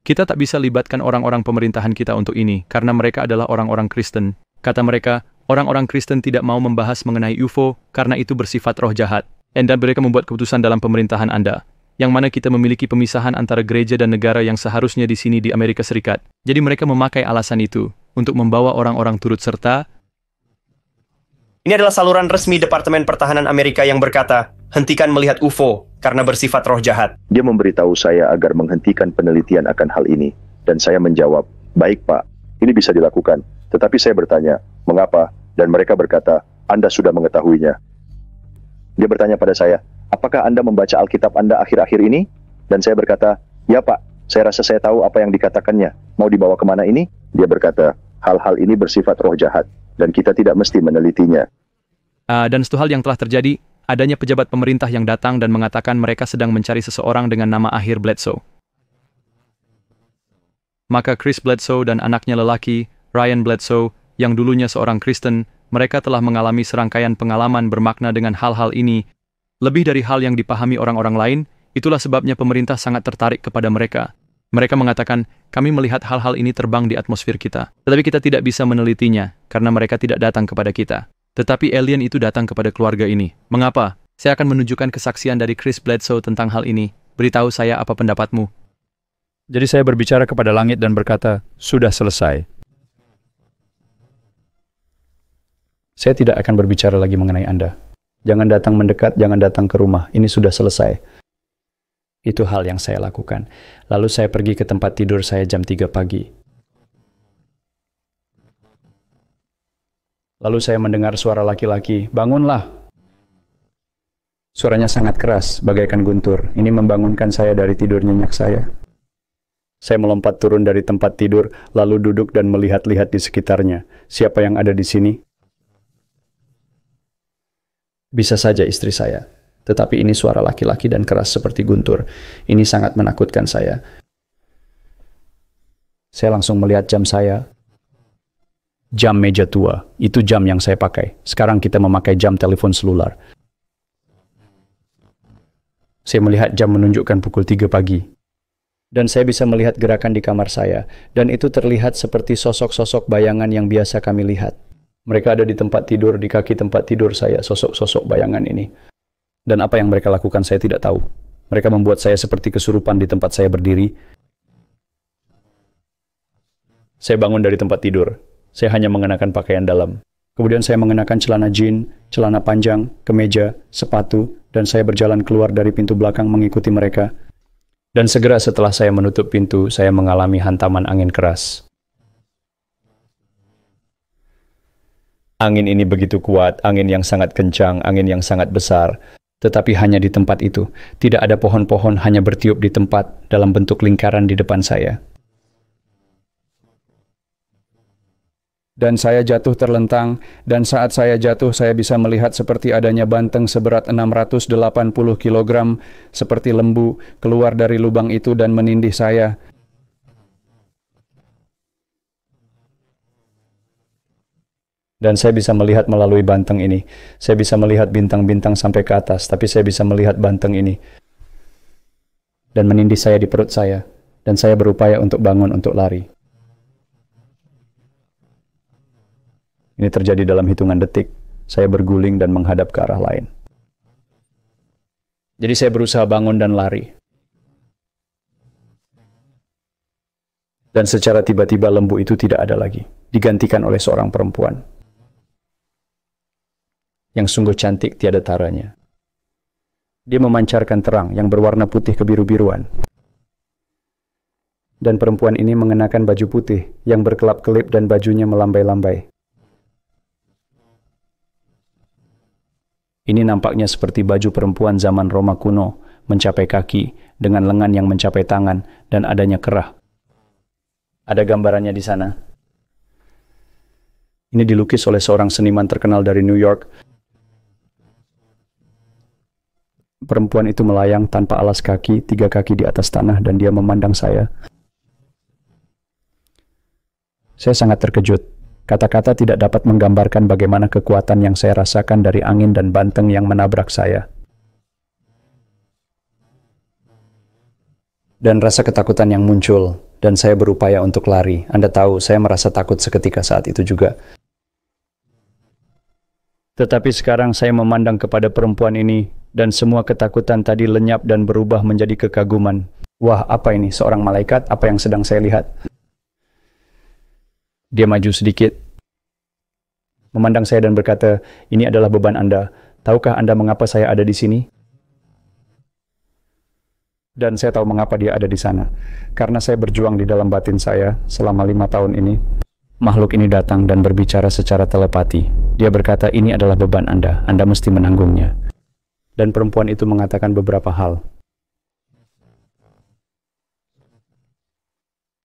Kita tak bisa libatkan orang-orang pemerintahan kita untuk ini, karena mereka adalah orang-orang Kristen. Kata mereka, orang-orang Kristen tidak mau membahas mengenai UFO, karena itu bersifat roh jahat. Dan mereka membuat keputusan dalam pemerintahan Anda, yang mana kita memiliki pemisahan antara gereja dan negara yang seharusnya di sini di Amerika Serikat. Jadi mereka memakai alasan itu, untuk membawa orang-orang turut serta. Ini adalah saluran resmi Departemen Pertahanan Amerika yang berkata, hentikan melihat UFO karena bersifat roh jahat. Dia memberitahu saya agar menghentikan penelitian akan hal ini. Dan saya menjawab, baik Pak, ini bisa dilakukan. Tetapi saya bertanya, mengapa? Dan mereka berkata, Anda sudah mengetahuinya. Dia bertanya pada saya, apakah Anda membaca Alkitab Anda akhir-akhir ini? Dan saya berkata, ya Pak, saya rasa saya tahu apa yang dikatakannya. Mau dibawa kemana ini? Dia berkata, hal-hal ini bersifat roh jahat. Dan kita tidak mesti menelitinya. Dan satu hal yang telah terjadi, adanya pejabat pemerintah yang datang dan mengatakan mereka sedang mencari seseorang dengan nama Akhir Bledsoe. Maka Chris Bledsoe dan anaknya lelaki, Ryan Bledsoe, yang dulunya seorang Kristen, mereka telah mengalami serangkaian pengalaman bermakna dengan hal-hal ini. Lebih dari hal yang dipahami orang-orang lain, itulah sebabnya pemerintah sangat tertarik kepada mereka. Mereka mengatakan, kami melihat hal-hal ini terbang di atmosfer kita. Tetapi kita tidak bisa menelitinya, karena mereka tidak datang kepada kita. Tetapi alien itu datang kepada keluarga ini. Mengapa? Saya akan menunjukkan kesaksian dari Chris Bledsoe tentang hal ini. Beritahu saya apa pendapatmu. Jadi saya berbicara kepada langit dan berkata, sudah selesai. Saya tidak akan berbicara lagi mengenai Anda. Jangan datang mendekat, jangan datang ke rumah. Ini sudah selesai. Itu hal yang saya lakukan. Lalu saya pergi ke tempat tidur saya jam 3 pagi. Lalu saya mendengar suara laki-laki, bangunlah. Suaranya sangat keras, bagaikan guntur. Ini membangunkan saya dari tidur nyenyak saya. Saya melompat turun dari tempat tidur, lalu duduk dan melihat-lihat di sekitarnya. Siapa yang ada di sini? Bisa saja istri saya. Tetapi ini suara laki-laki dan keras seperti guntur. Ini sangat menakutkan saya. Saya langsung melihat jam saya. Jam meja tua. Itu jam yang saya pakai. Sekarang kita memakai jam telepon selular. Saya melihat jam menunjukkan pukul 3 pagi. Dan saya bisa melihat gerakan di kamar saya. Dan itu terlihat seperti sosok-sosok bayangan yang biasa kami lihat. Mereka ada di tempat tidur, di kaki tempat tidur saya, sosok-sosok bayangan ini. Dan apa yang mereka lakukan saya tidak tahu. Mereka membuat saya seperti kesurupan di tempat saya berdiri. Saya bangun dari tempat tidur. Saya hanya mengenakan pakaian dalam. Kemudian saya mengenakan celana jeans, celana panjang, kemeja, sepatu, dan saya berjalan keluar dari pintu belakang mengikuti mereka. Dan segera setelah saya menutup pintu, saya mengalami hantaman angin keras. Angin ini begitu kuat, angin yang sangat kencang, angin yang sangat besar. Tetapi hanya di tempat itu. Tidak ada pohon-pohon, hanya bertiup di tempat dalam bentuk lingkaran di depan saya. Dan saya jatuh terlentang, dan saat saya jatuh saya bisa melihat seperti adanya banteng seberat 680 kg, seperti lembu, keluar dari lubang itu dan menindih saya. Dan saya bisa melihat melalui banteng ini. Saya bisa melihat bintang-bintang sampai ke atas, tapi saya bisa melihat banteng ini. Dan menindih saya di perut saya, dan saya berupaya untuk bangun untuk lari. Ini terjadi dalam hitungan detik. Saya berguling dan menghadap ke arah lain. Jadi saya berusaha bangun dan lari. Dan secara tiba-tiba lembu itu tidak ada lagi. Digantikan oleh seorang perempuan. Yang sungguh cantik tiada taranya. Dia memancarkan terang yang berwarna putih kebiru-biruan. Dan perempuan ini mengenakan baju putih yang berkelap-kelip dan bajunya melambai-lambai. Ini nampaknya seperti baju perempuan zaman Roma kuno, mencapai kaki, dengan lengan yang mencapai tangan, dan adanya kerah. Ada gambarannya di sana. Ini dilukis oleh seorang seniman terkenal dari New York. Perempuan itu melayang tanpa alas kaki, 3 kaki di atas tanah, dan dia memandang saya. Saya sangat terkejut. Kata-kata tidak dapat menggambarkan bagaimana kekuatan yang saya rasakan dari angin dan banteng yang menabrak saya. Dan rasa ketakutan yang muncul, dan saya berupaya untuk lari. Anda tahu, saya merasa takut seketika saat itu juga. Tetapi sekarang saya memandang kepada perempuan ini, dan semua ketakutan tadi lenyap dan berubah menjadi kekaguman. Wah, apa ini? Seorang malaikat? Apa yang sedang saya lihat? Dia maju sedikit, memandang saya dan berkata, "Ini adalah beban Anda. Tahukah Anda mengapa saya ada di sini?" Dan saya tahu mengapa dia ada di sana. Karena saya berjuang di dalam batin saya selama 5 tahun ini. Makhluk ini datang dan berbicara secara telepati. Dia berkata, "Ini adalah beban Anda. Anda mesti menanggungnya." Dan perempuan itu mengatakan beberapa hal.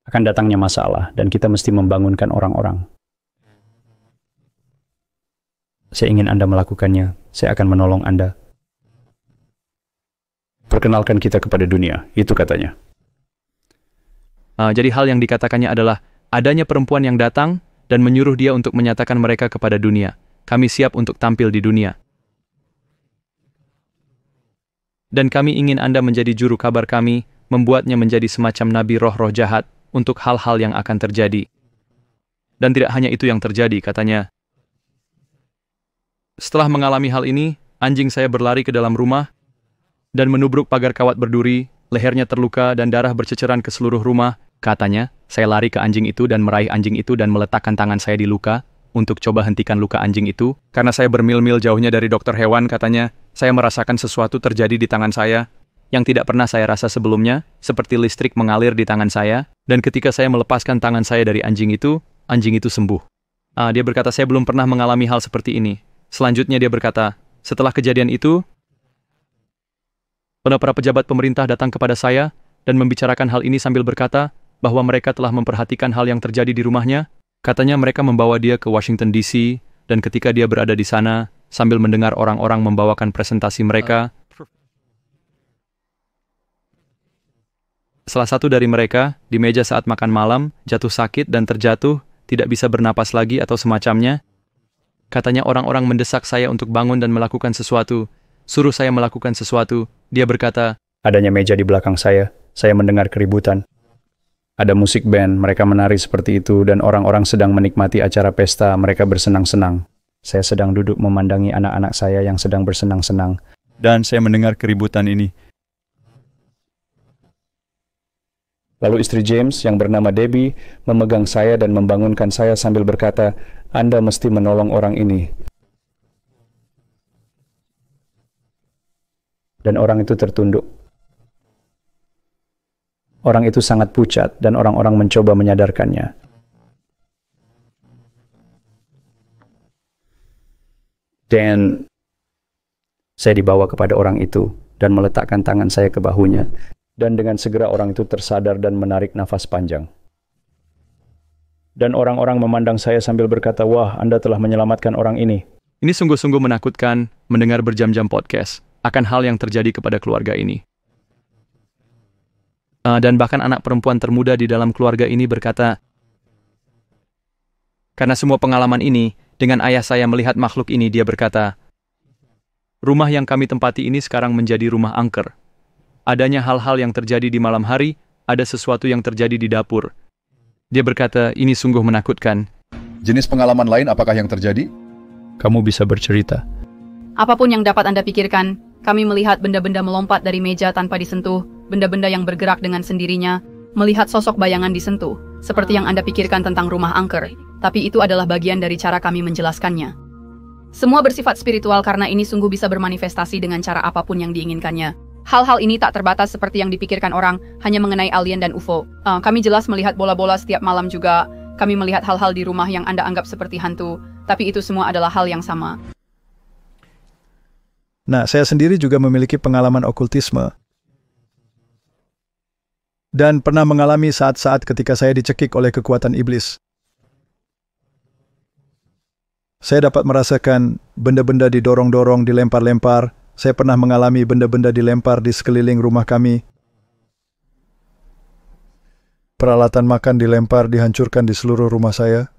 Akan datangnya masalah, dan kita mesti membangunkan orang-orang. Saya ingin Anda melakukannya. Saya akan menolong Anda. Perkenalkan kita kepada dunia, itu katanya. Jadi hal yang dikatakannya adalah, adanya perempuan yang datang dan menyuruh dia untuk menyatakan mereka kepada dunia. Kami siap untuk tampil di dunia. Dan kami ingin Anda menjadi juru kabar kami, membuatnya menjadi semacam nabi roh-roh jahat, untuk hal-hal yang akan terjadi. Dan tidak hanya itu yang terjadi, katanya. Setelah mengalami hal ini, anjing saya berlari ke dalam rumah dan menubruk pagar kawat berduri, lehernya terluka dan darah berceceran ke seluruh rumah. Katanya, saya lari ke anjing itu dan meraih anjing itu dan meletakkan tangan saya di luka untuk coba hentikan luka anjing itu. Karena saya bermil-mil jauhnya dari dokter hewan, katanya, saya merasakan sesuatu terjadi di tangan saya yang tidak pernah saya rasa sebelumnya, seperti listrik mengalir di tangan saya, dan ketika saya melepaskan tangan saya dari anjing itu sembuh. Dia berkata, saya belum pernah mengalami hal seperti ini. Selanjutnya dia berkata, setelah kejadian itu, para pejabat pemerintah datang kepada saya dan membicarakan hal ini sambil berkata, bahwa mereka telah memperhatikan hal yang terjadi di rumahnya. Katanya mereka membawa dia ke Washington DC, dan ketika dia berada di sana, sambil mendengar orang-orang membawakan presentasi mereka, salah satu dari mereka, di meja saat makan malam, jatuh sakit dan terjatuh, tidak bisa bernapas lagi atau semacamnya. Katanya orang-orang mendesak saya untuk bangun dan melakukan sesuatu. Suruh saya melakukan sesuatu. Dia berkata, Adanya meja di belakang saya mendengar keributan. Ada musik band, mereka menari seperti itu, dan orang-orang sedang menikmati acara pesta, mereka bersenang-senang. Saya sedang duduk memandangi anak-anak saya yang sedang bersenang-senang. Dan saya mendengar keributan ini. Lalu istri James yang bernama Debbie memegang saya dan membangunkan saya sambil berkata, Anda mesti menolong orang ini. Dan orang itu tertunduk. Orang itu sangat pucat dan orang-orang mencoba menyadarkannya. Dan saya dibawa kepada orang itu dan meletakkan tangan saya ke bahunya. Dan dengan segera orang itu tersadar dan menarik nafas panjang. Dan orang-orang memandang saya sambil berkata, wah, Anda telah menyelamatkan orang ini. ini sungguh-sungguh menakutkan mendengar berjam-jam podcast akan hal yang terjadi kepada keluarga ini. Dan bahkan anak perempuan termuda di dalam keluarga ini berkata, karena semua pengalaman ini, dengan ayah saya melihat makhluk ini, dia berkata, rumah yang kami tempati ini sekarang menjadi rumah angker. Adanya hal-hal yang terjadi di malam hari, ada sesuatu yang terjadi di dapur. Dia berkata, ini sungguh menakutkan. Jenis pengalaman lain apakah yang terjadi? Kamu bisa bercerita. Apapun yang dapat Anda pikirkan, kami melihat benda-benda melompat dari meja tanpa disentuh, benda-benda yang bergerak dengan sendirinya, melihat sosok bayangan disentuh, seperti yang Anda pikirkan tentang rumah angker, tapi itu adalah bagian dari cara kami menjelaskannya. Semua bersifat spiritual karena ini sungguh bisa bermanifestasi dengan cara apapun yang diinginkannya. Hal-hal ini tak terbatas seperti yang dipikirkan orang, hanya mengenai alien dan UFO. Kami jelas melihat bola-bola setiap malam juga, kami melihat hal-hal di rumah yang Anda anggap seperti hantu, tapi itu semua adalah hal yang sama. Nah, saya sendiri juga memiliki pengalaman okultisme. Dan pernah mengalami saat-saat ketika saya dicekik oleh kekuatan iblis. Saya dapat merasakan benda-benda didorong-dorong, dilempar-lempar. Saya pernah mengalami benda-benda dilempar di sekeliling rumah kami. Peralatan makan dilempar, dihancurkan di seluruh rumah saya.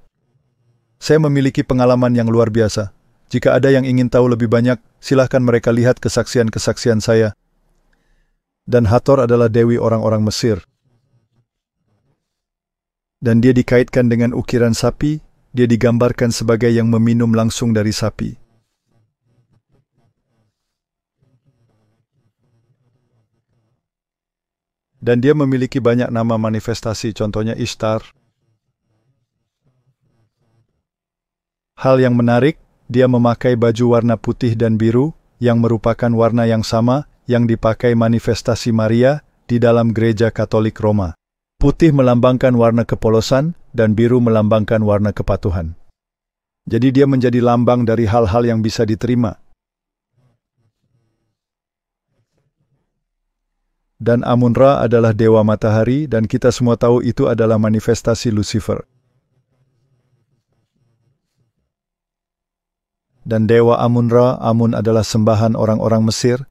Saya memiliki pengalaman yang luar biasa. Jika ada yang ingin tahu lebih banyak, silahkan mereka lihat kesaksian-kesaksian saya. Dan Hathor adalah dewi orang-orang Mesir. Dan dia dikaitkan dengan ukiran sapi, dia digambarkan sebagai yang meminum langsung dari sapi. Dan dia memiliki banyak nama manifestasi, contohnya Ishtar. Hal yang menarik, dia memakai baju warna putih dan biru, yang merupakan warna yang sama yang dipakai manifestasi Maria di dalam gereja Katolik Roma. Putih melambangkan warna kepolosan, dan biru melambangkan warna kepatuhan. Jadi dia menjadi lambang dari hal-hal yang bisa diterima. Dan Amun-Ra adalah dewa matahari, dan kita semua tahu itu adalah manifestasi Lucifer. Dan dewa Amun-Ra, Amun adalah sembahan orang-orang Mesir.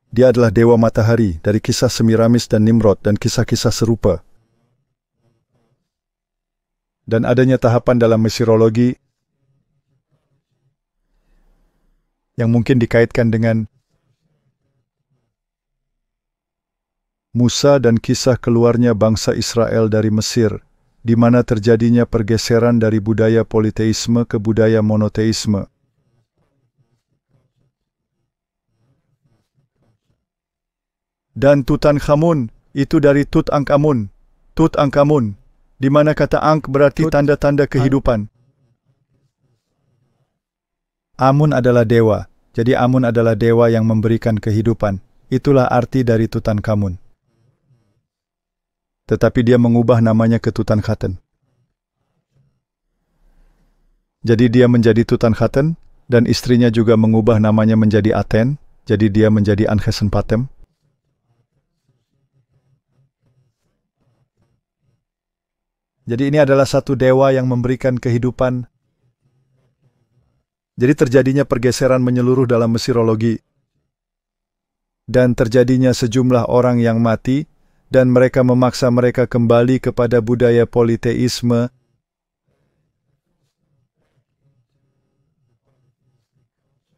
Dia adalah dewa matahari dari kisah Semiramis dan Nimrod dan kisah-kisah serupa. Dan adanya tahapan dalam Mesirologi yang mungkin dikaitkan dengan Musa dan kisah keluarnya bangsa Israel dari Mesir, di mana terjadinya pergeseran dari budaya politeisme ke budaya monoteisme. Dan Tutankhamun, itu dari Tutankhamun, Tutankhamun, di mana kata Ankh berarti tanda-tanda kehidupan. Amun adalah dewa, jadi Amun adalah dewa yang memberikan kehidupan. Itulah arti dari Tutankhamun. Tetapi dia mengubah namanya ke Tutankhaten. Jadi dia menjadi Tutankhaten, dan istrinya juga mengubah namanya menjadi Aten, Jadi dia menjadi Ankhesen Patem. Jadi ini adalah satu dewa yang memberikan kehidupan. Jadi terjadinya pergeseran menyeluruh dalam Mesirologi. Dan terjadinya sejumlah orang yang mati, dan mereka memaksa mereka kembali kepada budaya politeisme.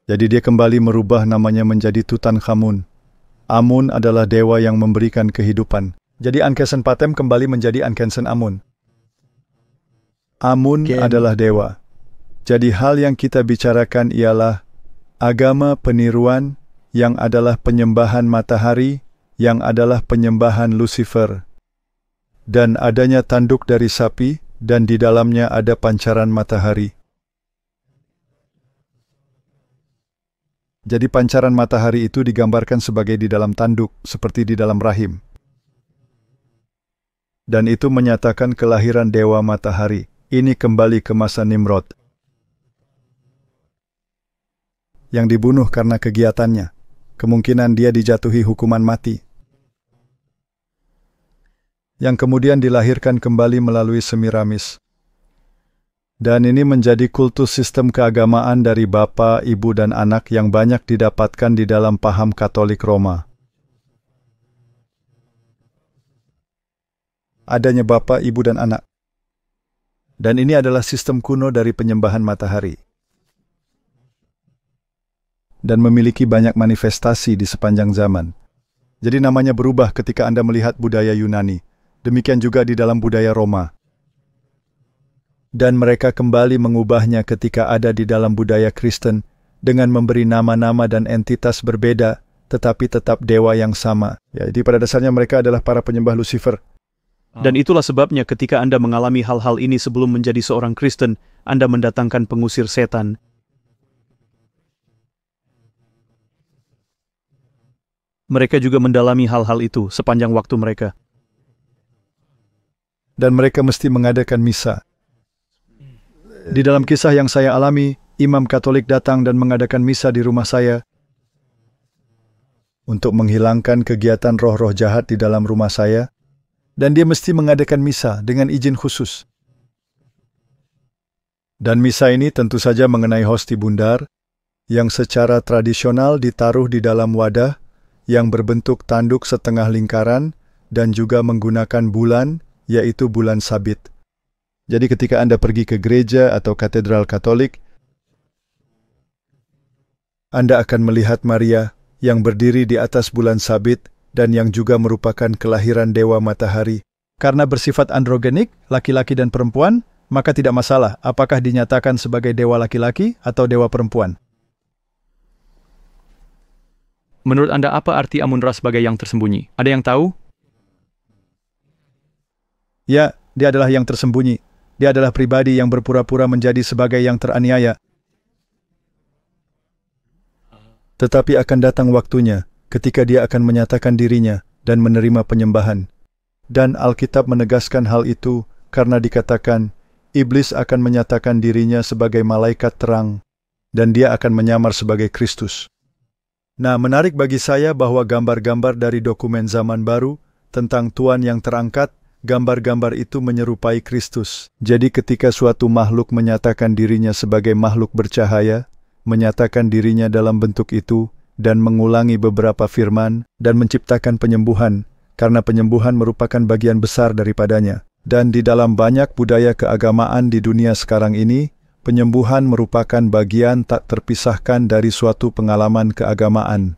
Jadi dia kembali merubah namanya menjadi Tutankhamun. Amun adalah dewa yang memberikan kehidupan. Jadi Ankhesen Patem kembali menjadi Ankhesen Amun. Amun adalah dewa. Jadi hal yang kita bicarakan ialah agama peniruan yang adalah penyembahan matahari, yang adalah penyembahan Lucifer. Dan adanya tanduk dari sapi, dan di dalamnya ada pancaran matahari. Jadi pancaran matahari itu digambarkan sebagai di dalam tanduk, seperti di dalam rahim. Dan itu menyatakan kelahiran dewa matahari. Ini kembali ke masa Nimrod, yang dibunuh karena kegiatannya. Kemungkinan dia dijatuhi hukuman mati, yang kemudian dilahirkan kembali melalui Semiramis. Dan ini menjadi kultus sistem keagamaan dari bapa, ibu, dan anak yang banyak didapatkan di dalam paham Katolik Roma. Adanya bapa, ibu, dan anak. Dan ini adalah sistem kuno dari penyembahan matahari. Dan memiliki banyak manifestasi di sepanjang zaman. Jadi namanya berubah ketika Anda melihat budaya Yunani. Demikian juga di dalam budaya Roma. Dan mereka kembali mengubahnya ketika ada di dalam budaya Kristen dengan memberi nama-nama dan entitas berbeda, tetapi tetap dewa yang sama. Jadi pada dasarnya mereka adalah para penyembah Lucifer. Dan itulah sebabnya ketika Anda mengalami hal-hal ini sebelum menjadi seorang Kristen, Anda mendatangkan pengusir setan. Mereka juga mendalami hal-hal itu sepanjang waktu mereka. Dan mereka mesti mengadakan misa. Di dalam kisah yang saya alami, imam Katolik datang dan mengadakan misa di rumah saya untuk menghilangkan kegiatan roh-roh jahat di dalam rumah saya. Dan dia mesti mengadakan misa dengan izin khusus. Dan misa ini tentu saja mengenai hosti bundar, yang secara tradisional ditaruh di dalam wadah, yang berbentuk tanduk setengah lingkaran, dan juga menggunakan bulan, yaitu bulan sabit. Jadi ketika Anda pergi ke gereja atau katedral Katolik, Anda akan melihat Maria yang berdiri di atas bulan sabit, dan yang juga merupakan kelahiran dewa matahari. Karena bersifat androgenik, laki-laki dan perempuan, maka tidak masalah apakah dinyatakan sebagai dewa laki-laki atau dewa perempuan. Menurut Anda apa arti Amun-Ra sebagai yang tersembunyi? Ada yang tahu? Ya, dia adalah yang tersembunyi. Dia adalah pribadi yang berpura-pura menjadi sebagai yang teraniaya. Tetapi akan datang waktunya ketika dia akan menyatakan dirinya dan menerima penyembahan. Dan Alkitab menegaskan hal itu karena dikatakan, iblis akan menyatakan dirinya sebagai malaikat terang, dan dia akan menyamar sebagai Kristus. Nah, menarik bagi saya bahwa gambar-gambar dari dokumen zaman baru tentang Tuhan yang terangkat, gambar-gambar itu menyerupai Kristus. Jadi ketika suatu makhluk menyatakan dirinya sebagai makhluk bercahaya, menyatakan dirinya dalam bentuk itu, dan mengulangi beberapa firman, dan menciptakan penyembuhan, karena penyembuhan merupakan bagian besar daripadanya. Dan di dalam banyak budaya keagamaan di dunia sekarang ini, penyembuhan merupakan bagian tak terpisahkan dari suatu pengalaman keagamaan.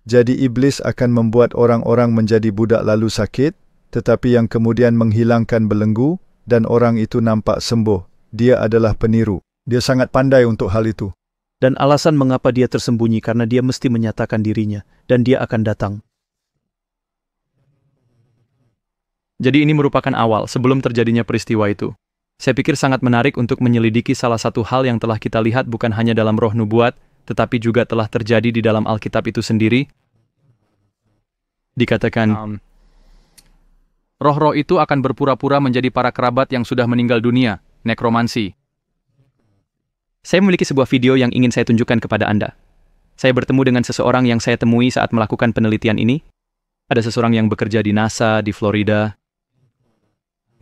Jadi iblis akan membuat orang-orang menjadi budak lalu sakit, tetapi yang kemudian menghilangkan belenggu, dan orang itu nampak sembuh. Dia adalah peniru. Dia sangat pandai untuk hal itu. Dan alasan mengapa dia tersembunyi karena dia mesti menyatakan dirinya, dan dia akan datang. Jadi ini merupakan awal sebelum terjadinya peristiwa itu. Saya pikir sangat menarik untuk menyelidiki salah satu hal yang telah kita lihat bukan hanya dalam roh nubuat, tetapi juga telah terjadi di dalam Alkitab itu sendiri. Dikatakan, roh-roh itu akan berpura-pura menjadi para kerabat yang sudah meninggal dunia, nekromansi. Saya memiliki sebuah video yang ingin saya tunjukkan kepada Anda. saya bertemu dengan seseorang yang saya temui saat melakukan penelitian ini. Ada seseorang yang bekerja di NASA, di Florida.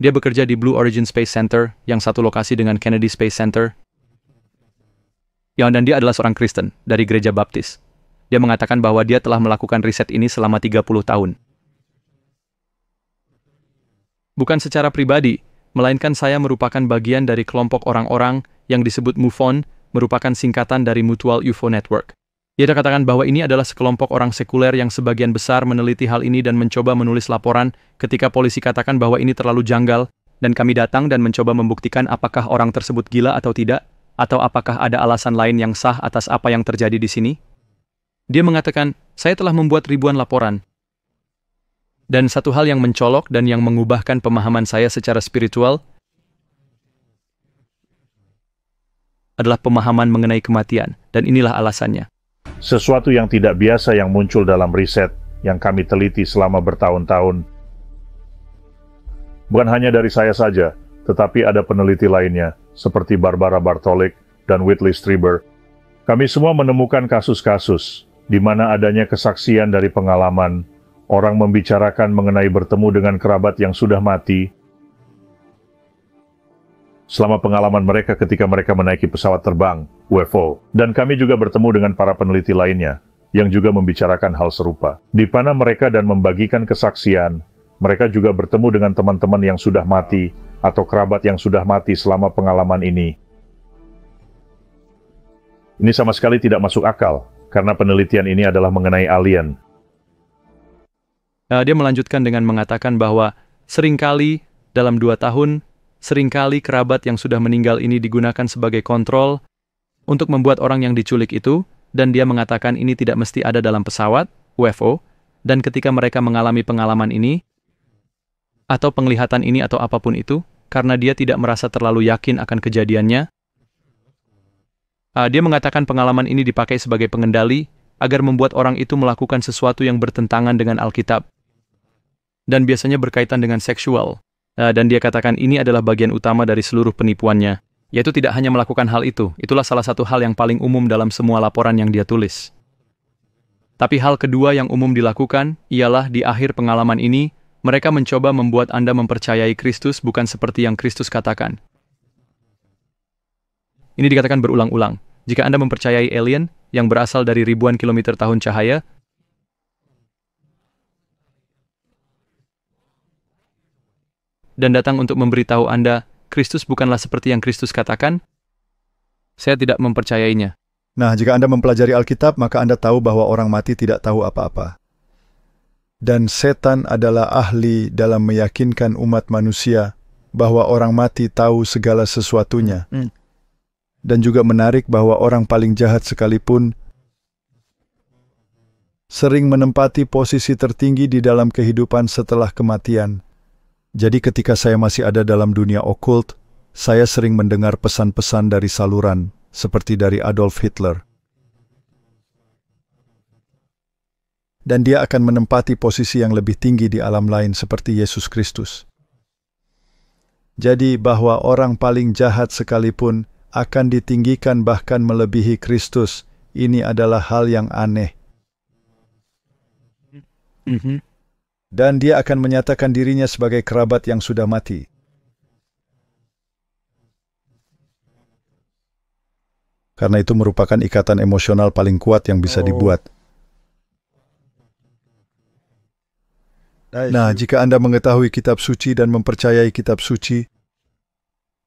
Dia bekerja di Blue Origin Space Center, yang satu lokasi dengan Kennedy Space Center. Dan dia adalah seorang Kristen dari gereja Baptis. Dia mengatakan bahwa dia telah melakukan riset ini selama 30 tahun. Bukan secara pribadi, melainkan saya merupakan bagian dari kelompok orang-orang yang disebut MUFON, merupakan singkatan dari Mutual UFO Network. Dia katakan bahwa ini adalah sekelompok orang sekuler yang sebagian besar meneliti hal ini dan mencoba menulis laporan ketika polisi katakan bahwa ini terlalu janggal, dan kami datang dan mencoba membuktikan apakah orang tersebut gila atau tidak, atau apakah ada alasan lain yang sah atas apa yang terjadi di sini. Dia mengatakan, saya telah membuat ribuan laporan. Dan satu hal yang mencolok dan yang mengubahkan pemahaman saya secara spiritual adalah pemahaman mengenai kematian, dan inilah alasannya. Sesuatu yang tidak biasa yang muncul dalam riset yang kami teliti selama bertahun-tahun. Bukan hanya dari saya saja, tetapi ada peneliti lainnya, seperti Barbara Bartolek dan Whitley Strieber. Kami semua menemukan kasus-kasus di mana adanya kesaksian dari pengalaman, orang membicarakan mengenai bertemu dengan kerabat yang sudah mati, selama pengalaman mereka ketika mereka menaiki pesawat terbang, UFO. Dan kami juga bertemu dengan para peneliti lainnya, yang juga membicarakan hal serupa. Di mana mereka dan membagikan kesaksian, mereka juga bertemu dengan teman-teman yang sudah mati, atau kerabat yang sudah mati selama pengalaman ini. Ini sama sekali tidak masuk akal, karena penelitian ini adalah mengenai alien. Dia melanjutkan dengan mengatakan bahwa seringkali dalam 2 tahun, seringkali kerabat yang sudah meninggal ini digunakan sebagai kontrol untuk membuat orang yang diculik itu, dan dia mengatakan ini tidak mesti ada dalam pesawat, UFO, dan ketika mereka mengalami pengalaman ini, atau penglihatan ini atau apapun itu, karena dia tidak merasa terlalu yakin akan kejadiannya, dia mengatakan pengalaman ini dipakai sebagai pengendali agar membuat orang itu melakukan sesuatu yang bertentangan dengan Alkitab, dan biasanya berkaitan dengan seksual. Dan dia katakan ini adalah bagian utama dari seluruh penipuannya, yaitu tidak hanya melakukan hal itu. Itulah salah satu hal yang paling umum dalam semua laporan yang dia tulis. Tapi hal kedua yang umum dilakukan ialah di akhir pengalaman ini, mereka mencoba membuat Anda mempercayai Kristus bukan seperti yang Kristus katakan. Ini dikatakan berulang-ulang. Jika Anda mempercayai alien yang berasal dari ribuan kilometer tahun cahaya, dan datang untuk memberitahu Anda, Kristus bukanlah seperti yang Kristus katakan, saya tidak mempercayainya. Nah, jika Anda mempelajari Alkitab, maka Anda tahu bahwa orang mati tidak tahu apa-apa. Dan setan adalah ahli dalam meyakinkan umat manusia bahwa orang mati tahu segala sesuatunya. Dan juga menarik bahwa orang paling jahat sekalipun sering menempati posisi tertinggi di dalam kehidupan setelah kematian. Jadi ketika saya masih ada dalam dunia okult, saya sering mendengar pesan-pesan dari saluran, seperti dari Adolf Hitler. Dan dia akan menempati posisi yang lebih tinggi di alam lain seperti Yesus Kristus. Jadi bahwa orang paling jahat sekalipun akan ditinggikan bahkan melebihi Kristus, ini adalah hal yang aneh. Dan dia akan menyatakan dirinya sebagai kerabat yang sudah mati. Karena itu merupakan ikatan emosional paling kuat yang bisa dibuat. Nah, jika Anda mengetahui kitab suci dan mempercayai kitab suci,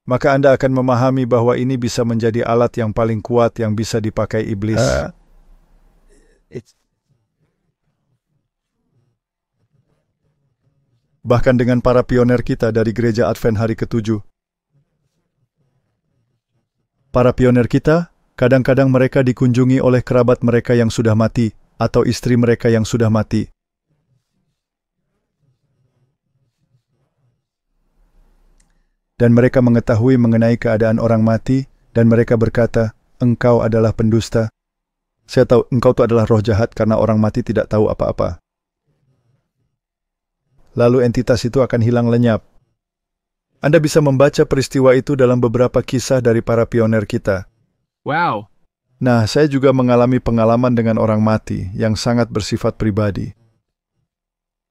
maka Anda akan memahami bahwa ini bisa menjadi alat yang paling kuat yang bisa dipakai iblis. Bahkan dengan para pioner kita dari gereja Advent hari ke-7. Para pioner kita, kadang-kadang mereka dikunjungi oleh kerabat mereka yang sudah mati, atau istri mereka yang sudah mati. Dan mereka mengetahui mengenai keadaan orang mati, dan mereka berkata, engkau adalah pendusta. Saya tahu engkau itu adalah roh jahat karena orang mati tidak tahu apa-apa. Lalu entitas itu akan hilang lenyap. Anda bisa membaca peristiwa itu dalam beberapa kisah dari para pioner kita. Wow. Nah, saya juga mengalami pengalaman dengan orang mati yang sangat bersifat pribadi.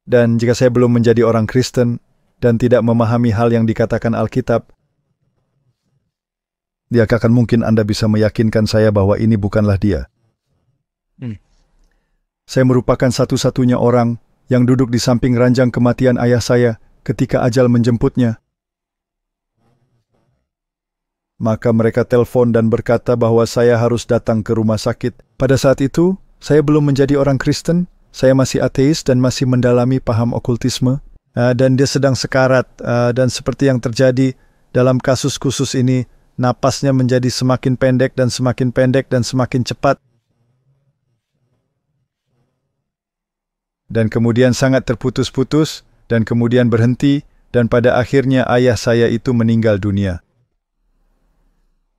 Dan jika saya belum menjadi orang Kristen dan tidak memahami hal yang dikatakan Alkitab, akan mungkin Anda bisa meyakinkan saya bahwa ini bukanlah dia. Saya merupakan satu-satunya orang yang duduk di samping ranjang kematian ayah saya ketika ajal menjemputnya. Maka mereka telepon dan berkata bahwa saya harus datang ke rumah sakit. Pada saat itu, saya belum menjadi orang Kristen, saya masih ateis dan masih mendalami paham okultisme. Dan dia sedang sekarat, dan seperti yang terjadi dalam kasus khusus ini, napasnya menjadi semakin pendek dan semakin pendek dan semakin cepat. Dan kemudian sangat terputus-putus, dan kemudian berhenti, dan pada akhirnya ayah saya itu meninggal dunia.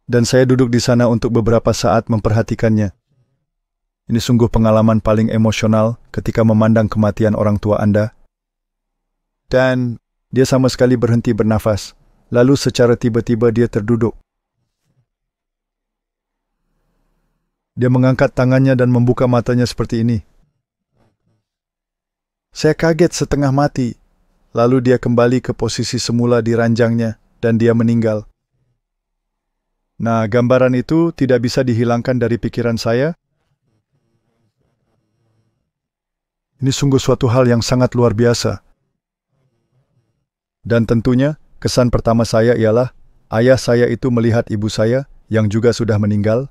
Dan saya duduk di sana untuk beberapa saat memperhatikannya. Ini sungguh pengalaman paling emosional ketika memandang kematian orang tua Anda. Dan dia sama sekali berhenti bernafas, lalu secara tiba-tiba dia terduduk. Dia mengangkat tangannya dan membuka matanya seperti ini. Saya kaget setengah mati. Lalu dia kembali ke posisi semula di ranjangnya, dan dia meninggal. Nah, gambaran itu tidak bisa dihilangkan dari pikiran saya. Ini sungguh suatu hal yang sangat luar biasa. Dan tentunya, kesan pertama saya ialah, ayah saya itu melihat ibu saya, yang juga sudah meninggal.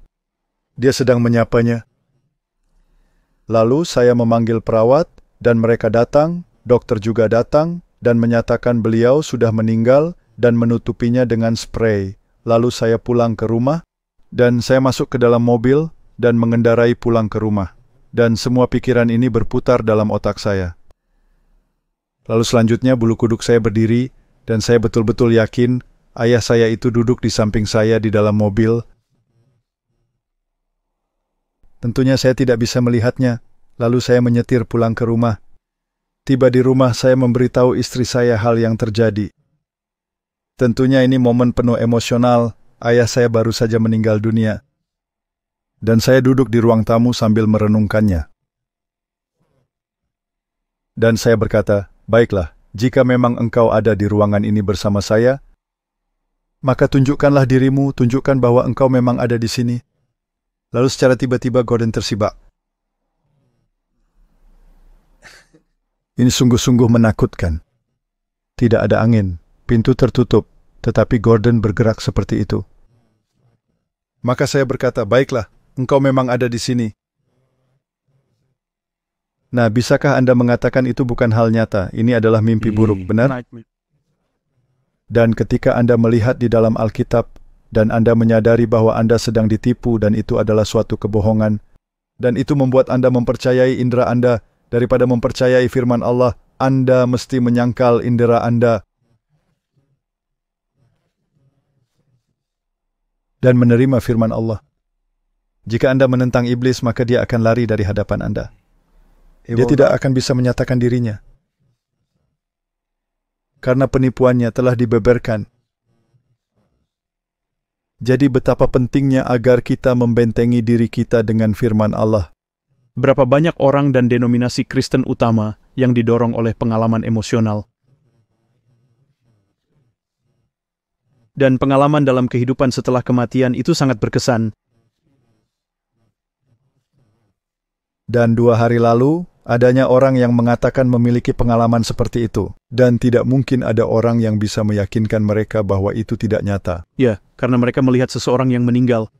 Dia sedang menyapanya. Lalu saya memanggil perawat, dan mereka datang, dokter juga datang, dan menyatakan beliau sudah meninggal dan menutupinya dengan spray. Lalu saya pulang ke rumah, dan saya masuk ke dalam mobil dan mengendarai pulang ke rumah. Dan semua pikiran ini berputar dalam otak saya. Lalu selanjutnya bulu kuduk saya berdiri, dan saya betul-betul yakin ayah saya itu duduk di samping saya di dalam mobil. Tentunya saya tidak bisa melihatnya. Lalu saya menyetir pulang ke rumah. Tiba di rumah, saya memberitahu istri saya hal yang terjadi. Tentunya ini momen penuh emosional. Ayah saya baru saja meninggal dunia. Dan saya duduk di ruang tamu sambil merenungkannya. Dan saya berkata, baiklah, jika memang engkau ada di ruangan ini bersama saya, maka tunjukkanlah dirimu, tunjukkan bahwa engkau memang ada di sini. Lalu secara tiba-tiba Gordon tersibak. Ini sungguh-sungguh menakutkan. Tidak ada angin, pintu tertutup, tetapi Gordon bergerak seperti itu. Maka saya berkata, baiklah, engkau memang ada di sini. Nah, bisakah Anda mengatakan itu bukan hal nyata? Ini adalah mimpi buruk, benar? Dan ketika Anda melihat di dalam Alkitab, dan Anda menyadari bahwa Anda sedang ditipu dan itu adalah suatu kebohongan, dan itu membuat Anda mempercayai indera Anda, daripada mempercayai firman Allah, Anda mesti menyangkal indera Anda dan menerima firman Allah. Jika Anda menentang iblis, maka dia akan lari dari hadapan Anda. Dia tidak akan bisa menyatakan dirinya. Karena penipuannya telah dibeberkan. Jadi betapa pentingnya agar kita membentengi diri kita dengan firman Allah. Berapa banyak orang dan denominasi Kristen utama yang didorong oleh pengalaman emosional. Dan pengalaman dalam kehidupan setelah kematian itu sangat berkesan. Dan 2 hari lalu, adanya orang yang mengatakan memiliki pengalaman seperti itu. Dan tidak mungkin ada orang yang bisa meyakinkan mereka bahwa itu tidak nyata. Ya, karena mereka melihat seseorang yang meninggal.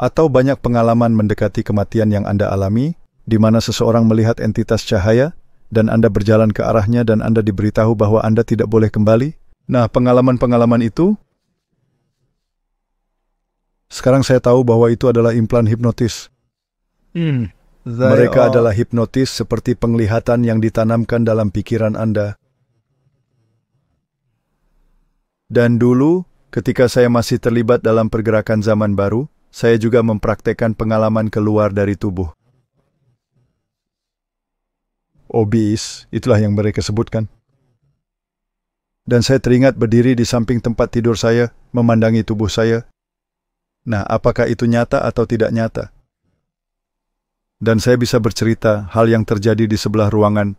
Atau banyak pengalaman mendekati kematian yang Anda alami, di mana seseorang melihat entitas cahaya, dan Anda berjalan ke arahnya dan Anda diberitahu bahwa Anda tidak boleh kembali. Nah, pengalaman-pengalaman itu, sekarang saya tahu bahwa itu adalah implan hipnotis. Mereka adalah hipnotis seperti penglihatan yang ditanamkan dalam pikiran Anda. Dan dulu, ketika saya masih terlibat dalam pergerakan zaman baru, saya juga mempraktekkan pengalaman keluar dari tubuh. Obis, itulah yang mereka sebutkan. Dan saya teringat berdiri di samping tempat tidur saya, memandangi tubuh saya. Nah, apakah itu nyata atau tidak nyata? Dan saya bisa bercerita hal yang terjadi di sebelah ruangan.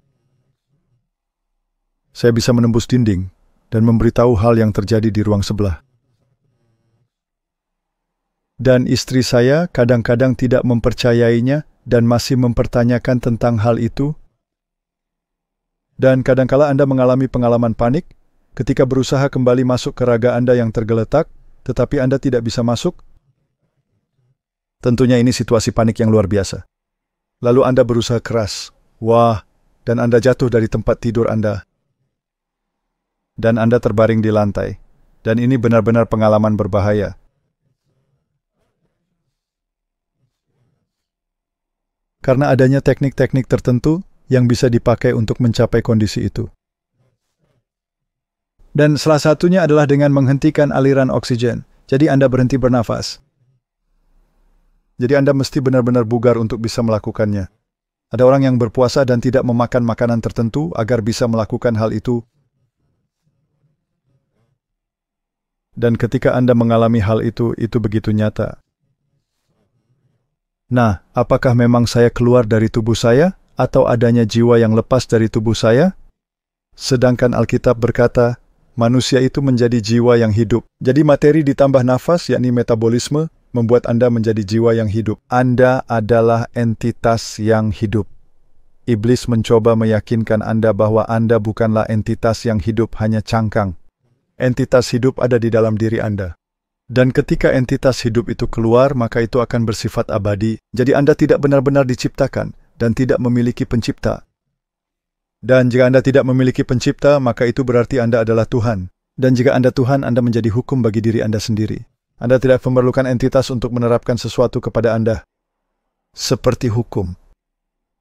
Saya bisa menembus dinding dan memberitahu hal yang terjadi di ruang sebelah. Dan istri saya kadang-kadang tidak mempercayainya dan masih mempertanyakan tentang hal itu. Dan kadangkala Anda mengalami pengalaman panik ketika berusaha kembali masuk ke raga Anda yang tergeletak, tetapi Anda tidak bisa masuk. Tentunya ini situasi panik yang luar biasa. Lalu Anda berusaha keras, dan Anda jatuh dari tempat tidur Anda. Dan Anda terbaring di lantai. Dan ini benar-benar pengalaman berbahaya. Karena adanya teknik-teknik tertentu yang bisa dipakai untuk mencapai kondisi itu. Dan salah satunya adalah dengan menghentikan aliran oksigen. Jadi Anda berhenti bernafas. Jadi Anda mesti benar-benar bugar untuk bisa melakukannya. Ada orang yang berpuasa dan tidak memakan makanan tertentu agar bisa melakukan hal itu. Dan ketika Anda mengalami hal itu begitu nyata. Nah, apakah memang saya keluar dari tubuh saya, atau adanya jiwa yang lepas dari tubuh saya? Sedangkan Alkitab berkata, manusia itu menjadi jiwa yang hidup. Jadi materi ditambah nafas, yakni metabolisme, membuat Anda menjadi jiwa yang hidup. Anda adalah entitas yang hidup. Iblis mencoba meyakinkan Anda bahwa Anda bukanlah entitas yang hidup, hanya cangkang. Entitas hidup ada di dalam diri Anda. Dan ketika entitas hidup itu keluar, maka itu akan bersifat abadi. Jadi Anda tidak benar-benar diciptakan dan tidak memiliki pencipta. Dan jika Anda tidak memiliki pencipta, maka itu berarti Anda adalah Tuhan. Dan jika Anda Tuhan, Anda menjadi hukum bagi diri Anda sendiri. Anda tidak memerlukan entitas untuk menerapkan sesuatu kepada Anda. Seperti hukum.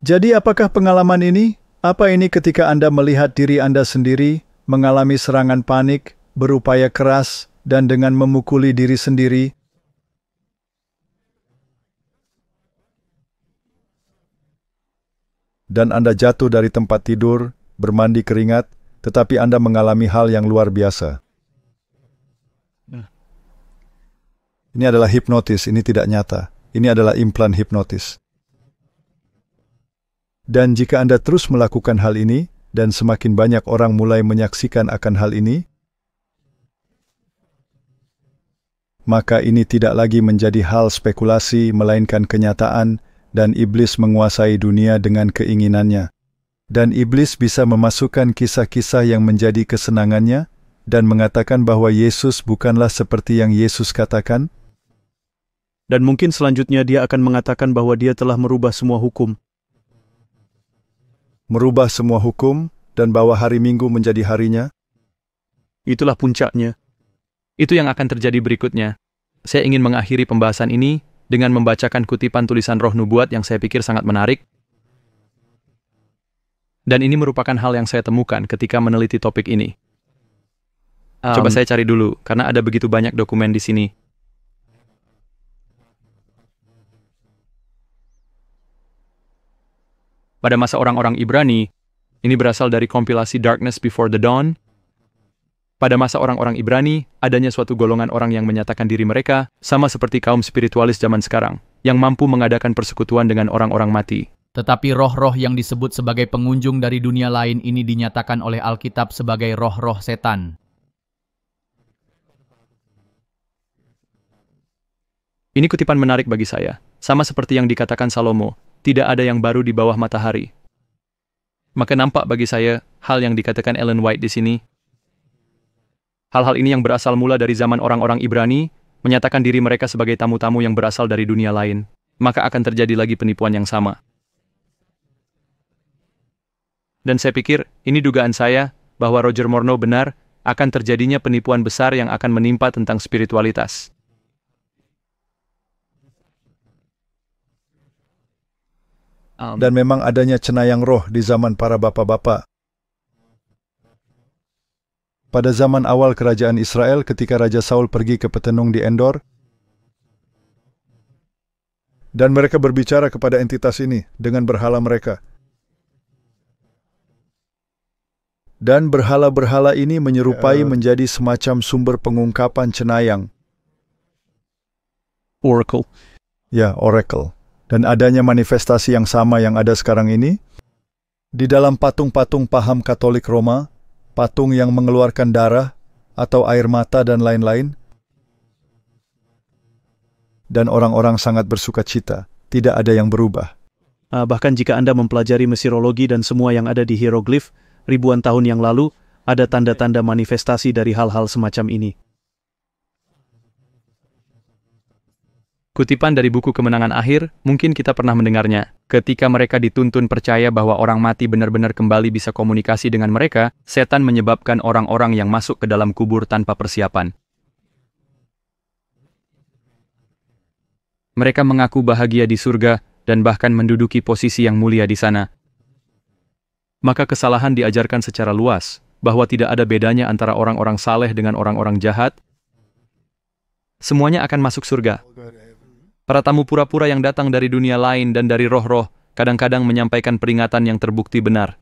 Jadi apakah pengalaman ini? Apa ini ketika Anda melihat diri Anda sendiri, mengalami serangan panik, berupaya keras, dan dengan memukuli diri sendiri? Dan Anda jatuh dari tempat tidur, bermandi keringat, tetapi Anda mengalami hal yang luar biasa. Ini adalah hipnotis, ini tidak nyata. Ini adalah implan hipnotis. Dan jika Anda terus melakukan hal ini, dan semakin banyak orang mulai menyaksikan akan hal ini, maka ini tidak lagi menjadi hal spekulasi, melainkan kenyataan, dan iblis menguasai dunia dengan keinginannya. Dan iblis bisa memasukkan kisah-kisah yang menjadi kesenangannya, dan mengatakan bahwa Yesus bukanlah seperti yang Yesus katakan. Dan mungkin selanjutnya dia akan mengatakan bahwa dia telah merubah semua hukum. Merubah semua hukum, dan bahwa hari Minggu menjadi harinya. Itulah puncaknya. Itu yang akan terjadi berikutnya. Saya ingin mengakhiri pembahasan ini dengan membacakan kutipan tulisan Roh Nubuat yang saya pikir sangat menarik. Dan ini merupakan hal yang saya temukan ketika meneliti topik ini. Coba saya cari dulu, karena ada begitu banyak dokumen di sini. Pada masa orang-orang Ibrani, ini berasal dari kompilasi Darkness Before the Dawn. Pada masa orang-orang Ibrani, adanya suatu golongan orang yang menyatakan diri mereka, sama seperti kaum spiritualis zaman sekarang, yang mampu mengadakan persekutuan dengan orang-orang mati. Tetapi roh-roh yang disebut sebagai pengunjung dari dunia lain ini dinyatakan oleh Alkitab sebagai roh-roh setan. Ini kutipan menarik bagi saya. Sama seperti yang dikatakan Salomo, tidak ada yang baru di bawah matahari. Maka nampak bagi saya hal yang dikatakan Ellen White di sini. Hal-hal ini yang berasal mula dari zaman orang-orang Ibrani, menyatakan diri mereka sebagai tamu-tamu yang berasal dari dunia lain. Maka akan terjadi lagi penipuan yang sama. Dan saya pikir, ini dugaan saya, bahwa Roger Morneau benar, akan terjadinya penipuan besar yang akan menimpa tentang spiritualitas. Dan memang adanya cenayang roh di zaman para bapak-bapak. Pada zaman awal kerajaan Israel ketika Raja Saul pergi ke petenung di Endor, dan mereka berbicara kepada entitas ini dengan berhala mereka. Dan berhala-berhala ini menyerupai menjadi semacam sumber pengungkapan cenayang. Oracle. Ya, Oracle. Dan adanya manifestasi yang sama yang ada sekarang ini, di dalam patung-patung paham Katolik Roma, patung yang mengeluarkan darah atau air mata dan lain-lain, dan orang-orang sangat bersuka cita, tidak ada yang berubah. Bahkan jika Anda mempelajari Mesirologi dan semua yang ada di hieroglif, ribuan tahun yang lalu, ada tanda-tanda manifestasi dari hal-hal semacam ini. Kutipan dari buku Kemenangan Akhir, mungkin kita pernah mendengarnya. Ketika mereka dituntun percaya bahwa orang mati benar-benar kembali bisa komunikasi dengan mereka, setan menyebabkan orang-orang yang masuk ke dalam kubur tanpa persiapan. Mereka mengaku bahagia di surga dan bahkan menduduki posisi yang mulia di sana. Maka kesalahan diajarkan secara luas, bahwa tidak ada bedanya antara orang-orang saleh dengan orang-orang jahat. Semuanya akan masuk surga. Para tamu pura-pura yang datang dari dunia lain dan dari roh-roh, kadang-kadang menyampaikan peringatan yang terbukti benar.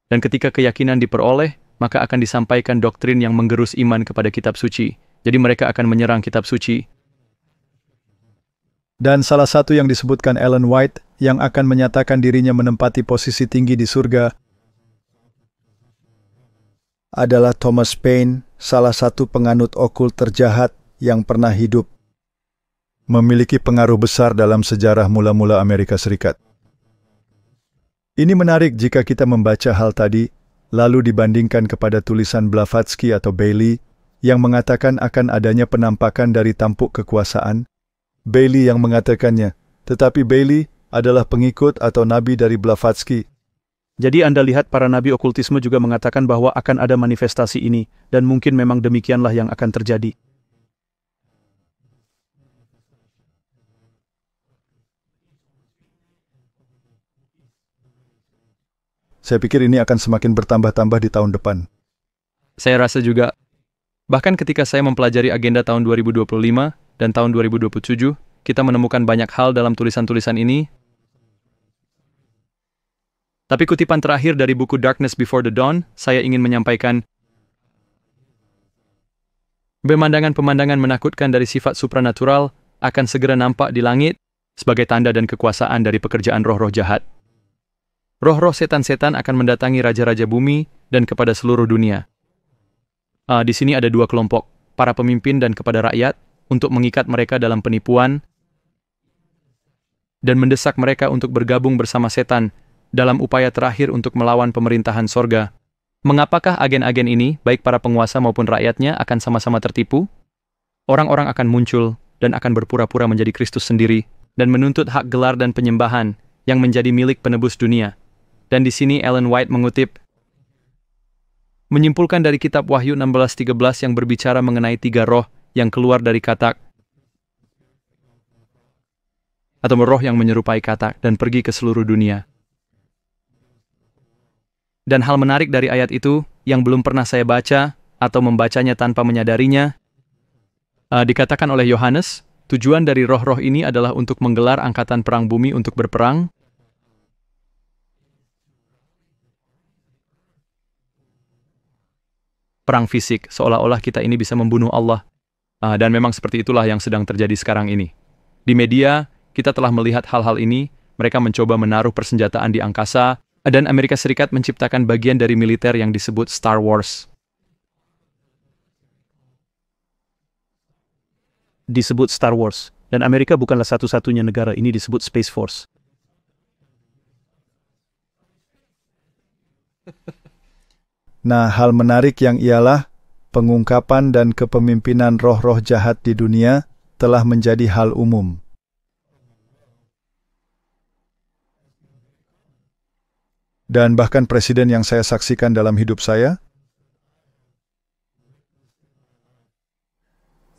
Dan ketika keyakinan diperoleh, maka akan disampaikan doktrin yang menggerus iman kepada kitab suci. Jadi mereka akan menyerang kitab suci. Dan salah satu yang disebutkan Ellen White, yang akan menyatakan dirinya menempati posisi tinggi di surga, adalah Thomas Paine, salah satu penganut okult terjahat yang pernah hidup, memiliki pengaruh besar dalam sejarah mula-mula Amerika Serikat. Ini menarik jika kita membaca hal tadi, lalu dibandingkan kepada tulisan Blavatsky atau Bailey, yang mengatakan akan adanya penampakan dari tampuk kekuasaan. Bailey yang mengatakannya, tetapi Bailey adalah pengikut atau nabi dari Blavatsky. Jadi Anda lihat para nabi okultisme juga mengatakan bahwa akan ada manifestasi ini, dan mungkin memang demikianlah yang akan terjadi. Saya pikir ini akan semakin bertambah-tambah di tahun depan. Saya rasa juga, bahkan ketika saya mempelajari agenda tahun 2025 dan tahun 2027, kita menemukan banyak hal dalam tulisan-tulisan ini. Tapi kutipan terakhir dari buku Darkness Before the Dawn, saya ingin menyampaikan, pemandangan-pemandangan menakutkan dari sifat supranatural akan segera nampak di langit sebagai tanda dan kekuasaan dari pekerjaan roh-roh jahat. Roh-roh setan-setan akan mendatangi raja-raja bumi dan kepada seluruh dunia. Di sini ada dua kelompok, para pemimpin dan kepada rakyat, untuk mengikat mereka dalam penipuan dan mendesak mereka untuk bergabung bersama setan dalam upaya terakhir untuk melawan pemerintahan sorga. Mengapakah agen-agen ini, baik para penguasa maupun rakyatnya, akan sama-sama tertipu? Orang-orang akan muncul dan akan berpura-pura menjadi Kristus sendiri dan menuntut hak gelar dan penyembahan yang menjadi milik penebus dunia. Dan di sini Ellen White mengutip, menyimpulkan dari kitab Wahyu 16:13 yang berbicara mengenai tiga roh yang keluar dari katak, atau roh yang menyerupai katak dan pergi ke seluruh dunia. Dan hal menarik dari ayat itu, yang belum pernah saya baca, atau membacanya tanpa menyadarinya, dikatakan oleh Yohanes, tujuan dari roh-roh ini adalah untuk menggelar angkatan perang bumi untuk berperang, perang fisik, seolah-olah kita ini bisa membunuh Allah. Dan memang seperti itulah yang sedang terjadi sekarang ini. Di media, kita telah melihat hal-hal ini, mereka mencoba menaruh persenjataan di angkasa, dan Amerika Serikat menciptakan bagian dari militer yang disebut Star Wars. Disebut Star Wars, dan Amerika bukanlah satu-satunya negara ini disebut Space Force. Nah, hal menarik yang ialah pengungkapan dan kepemimpinan roh-roh jahat di dunia telah menjadi hal umum. Dan bahkan presiden yang saya saksikan dalam hidup saya,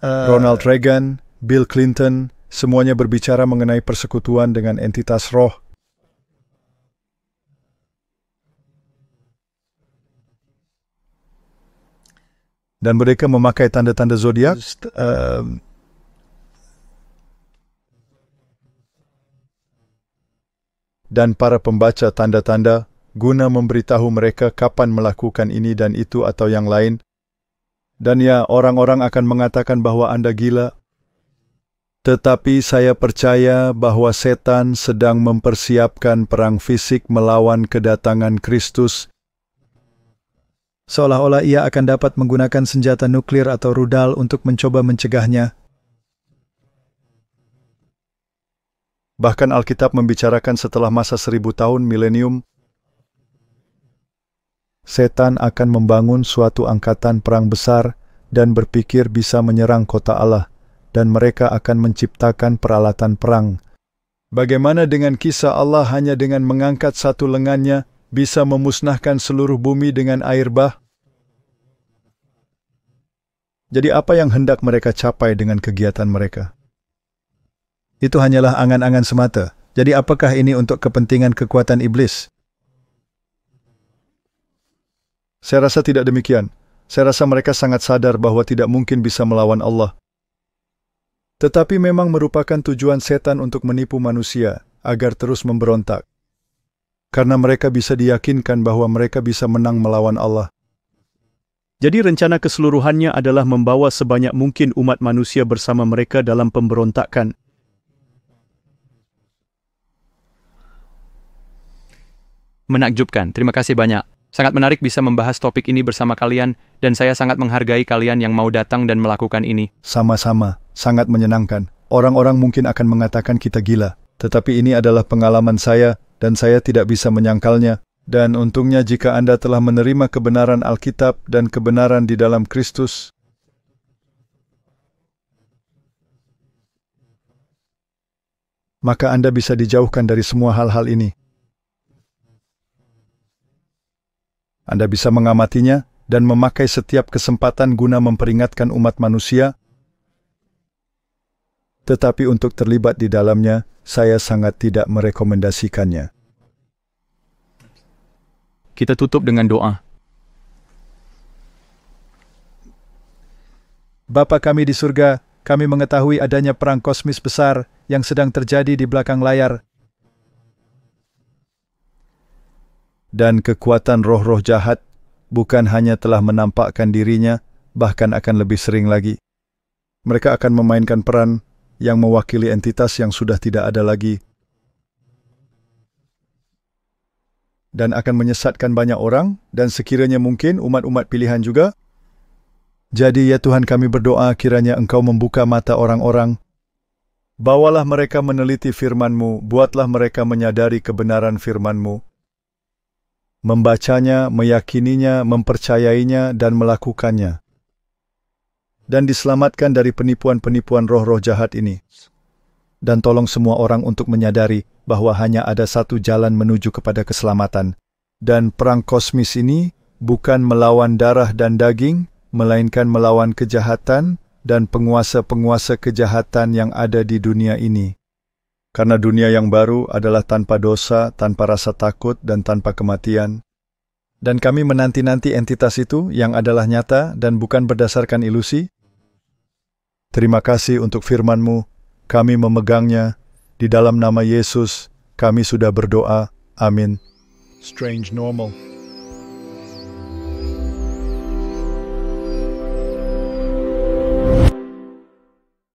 Ronald Reagan, Bill Clinton, semuanya berbicara mengenai persekutuan dengan entitas roh. Dan mereka memakai tanda-tanda zodiak. Dan para pembaca tanda-tanda guna memberitahu mereka kapan melakukan ini dan itu atau yang lain. Dan ya, orang-orang akan mengatakan bahwa Anda gila. Tetapi saya percaya bahwa setan sedang mempersiapkan perang fisik melawan kedatangan Kristus. Seolah-olah ia akan dapat menggunakan senjata nuklir atau rudal untuk mencoba mencegahnya. Bahkan Alkitab membicarakan setelah masa 1000 tahun milenium, setan akan membangun suatu angkatan perang besar dan berpikir bisa menyerang kota Allah, dan mereka akan menciptakan peralatan perang. Bagaimana dengan kisah Allah hanya dengan mengangkat satu lengannya bisa memusnahkan seluruh bumi dengan air bah? Jadi apa yang hendak mereka capai dengan kegiatan mereka? Itu hanyalah angan-angan semata. Jadi apakah ini untuk kepentingan kekuatan iblis? Saya rasa tidak demikian. Saya rasa mereka sangat sadar bahwa tidak mungkin bisa melawan Allah. Tetapi memang merupakan tujuan setan untuk menipu manusia agar terus memberontak. Karena mereka bisa diyakinkan bahwa mereka bisa menang melawan Allah. Jadi rencana keseluruhannya adalah membawa sebanyak mungkin umat manusia bersama mereka dalam pemberontakan. Menakjubkan, terima kasih banyak. Sangat menarik bisa membahas topik ini bersama kalian, dan saya sangat menghargai kalian yang mau datang dan melakukan ini. Sama-sama, sangat menyenangkan. Orang-orang mungkin akan mengatakan kita gila, tetapi ini adalah pengalaman saya, dan saya tidak bisa menyangkalnya. Dan untungnya jika Anda telah menerima kebenaran Alkitab dan kebenaran di dalam Kristus, maka Anda bisa dijauhkan dari semua hal-hal ini. Anda bisa mengamatinya dan memakai setiap kesempatan guna memperingatkan umat manusia. Tetapi untuk terlibat di dalamnya, saya sangat tidak merekomendasikannya. Kita tutup dengan doa. Bapa kami di surga, kami mengetahui adanya perang kosmis besar yang sedang terjadi di belakang layar. Dan kekuatan roh-roh jahat bukan hanya telah menampakkan dirinya, bahkan akan lebih sering lagi. Mereka akan memainkan peran yang mewakili entitas yang sudah tidak ada lagi, dan akan menyesatkan banyak orang, dan sekiranya mungkin umat-umat pilihan juga. Jadi ya Tuhan, kami berdoa kiranya Engkau membuka mata orang-orang. Bawalah mereka meneliti firman-Mu, buatlah mereka menyadari kebenaran firman-Mu, membacanya, meyakininya, mempercayainya, dan melakukannya. Dan diselamatkan dari penipuan-penipuan roh-roh jahat ini. Dan tolong semua orang untuk menyadari bahwa hanya ada satu jalan menuju kepada keselamatan. Dan perang kosmis ini bukan melawan darah dan daging, melainkan melawan kejahatan dan penguasa-penguasa kejahatan yang ada di dunia ini. Karena dunia yang baru adalah tanpa dosa, tanpa rasa takut, dan tanpa kematian. Dan kami menanti-nanti entitas itu yang adalah nyata dan bukan berdasarkan ilusi. Terima kasih untuk firman-Mu. Kami memegangnya. Di dalam nama Yesus, kami sudah berdoa. Amin. Strange normal.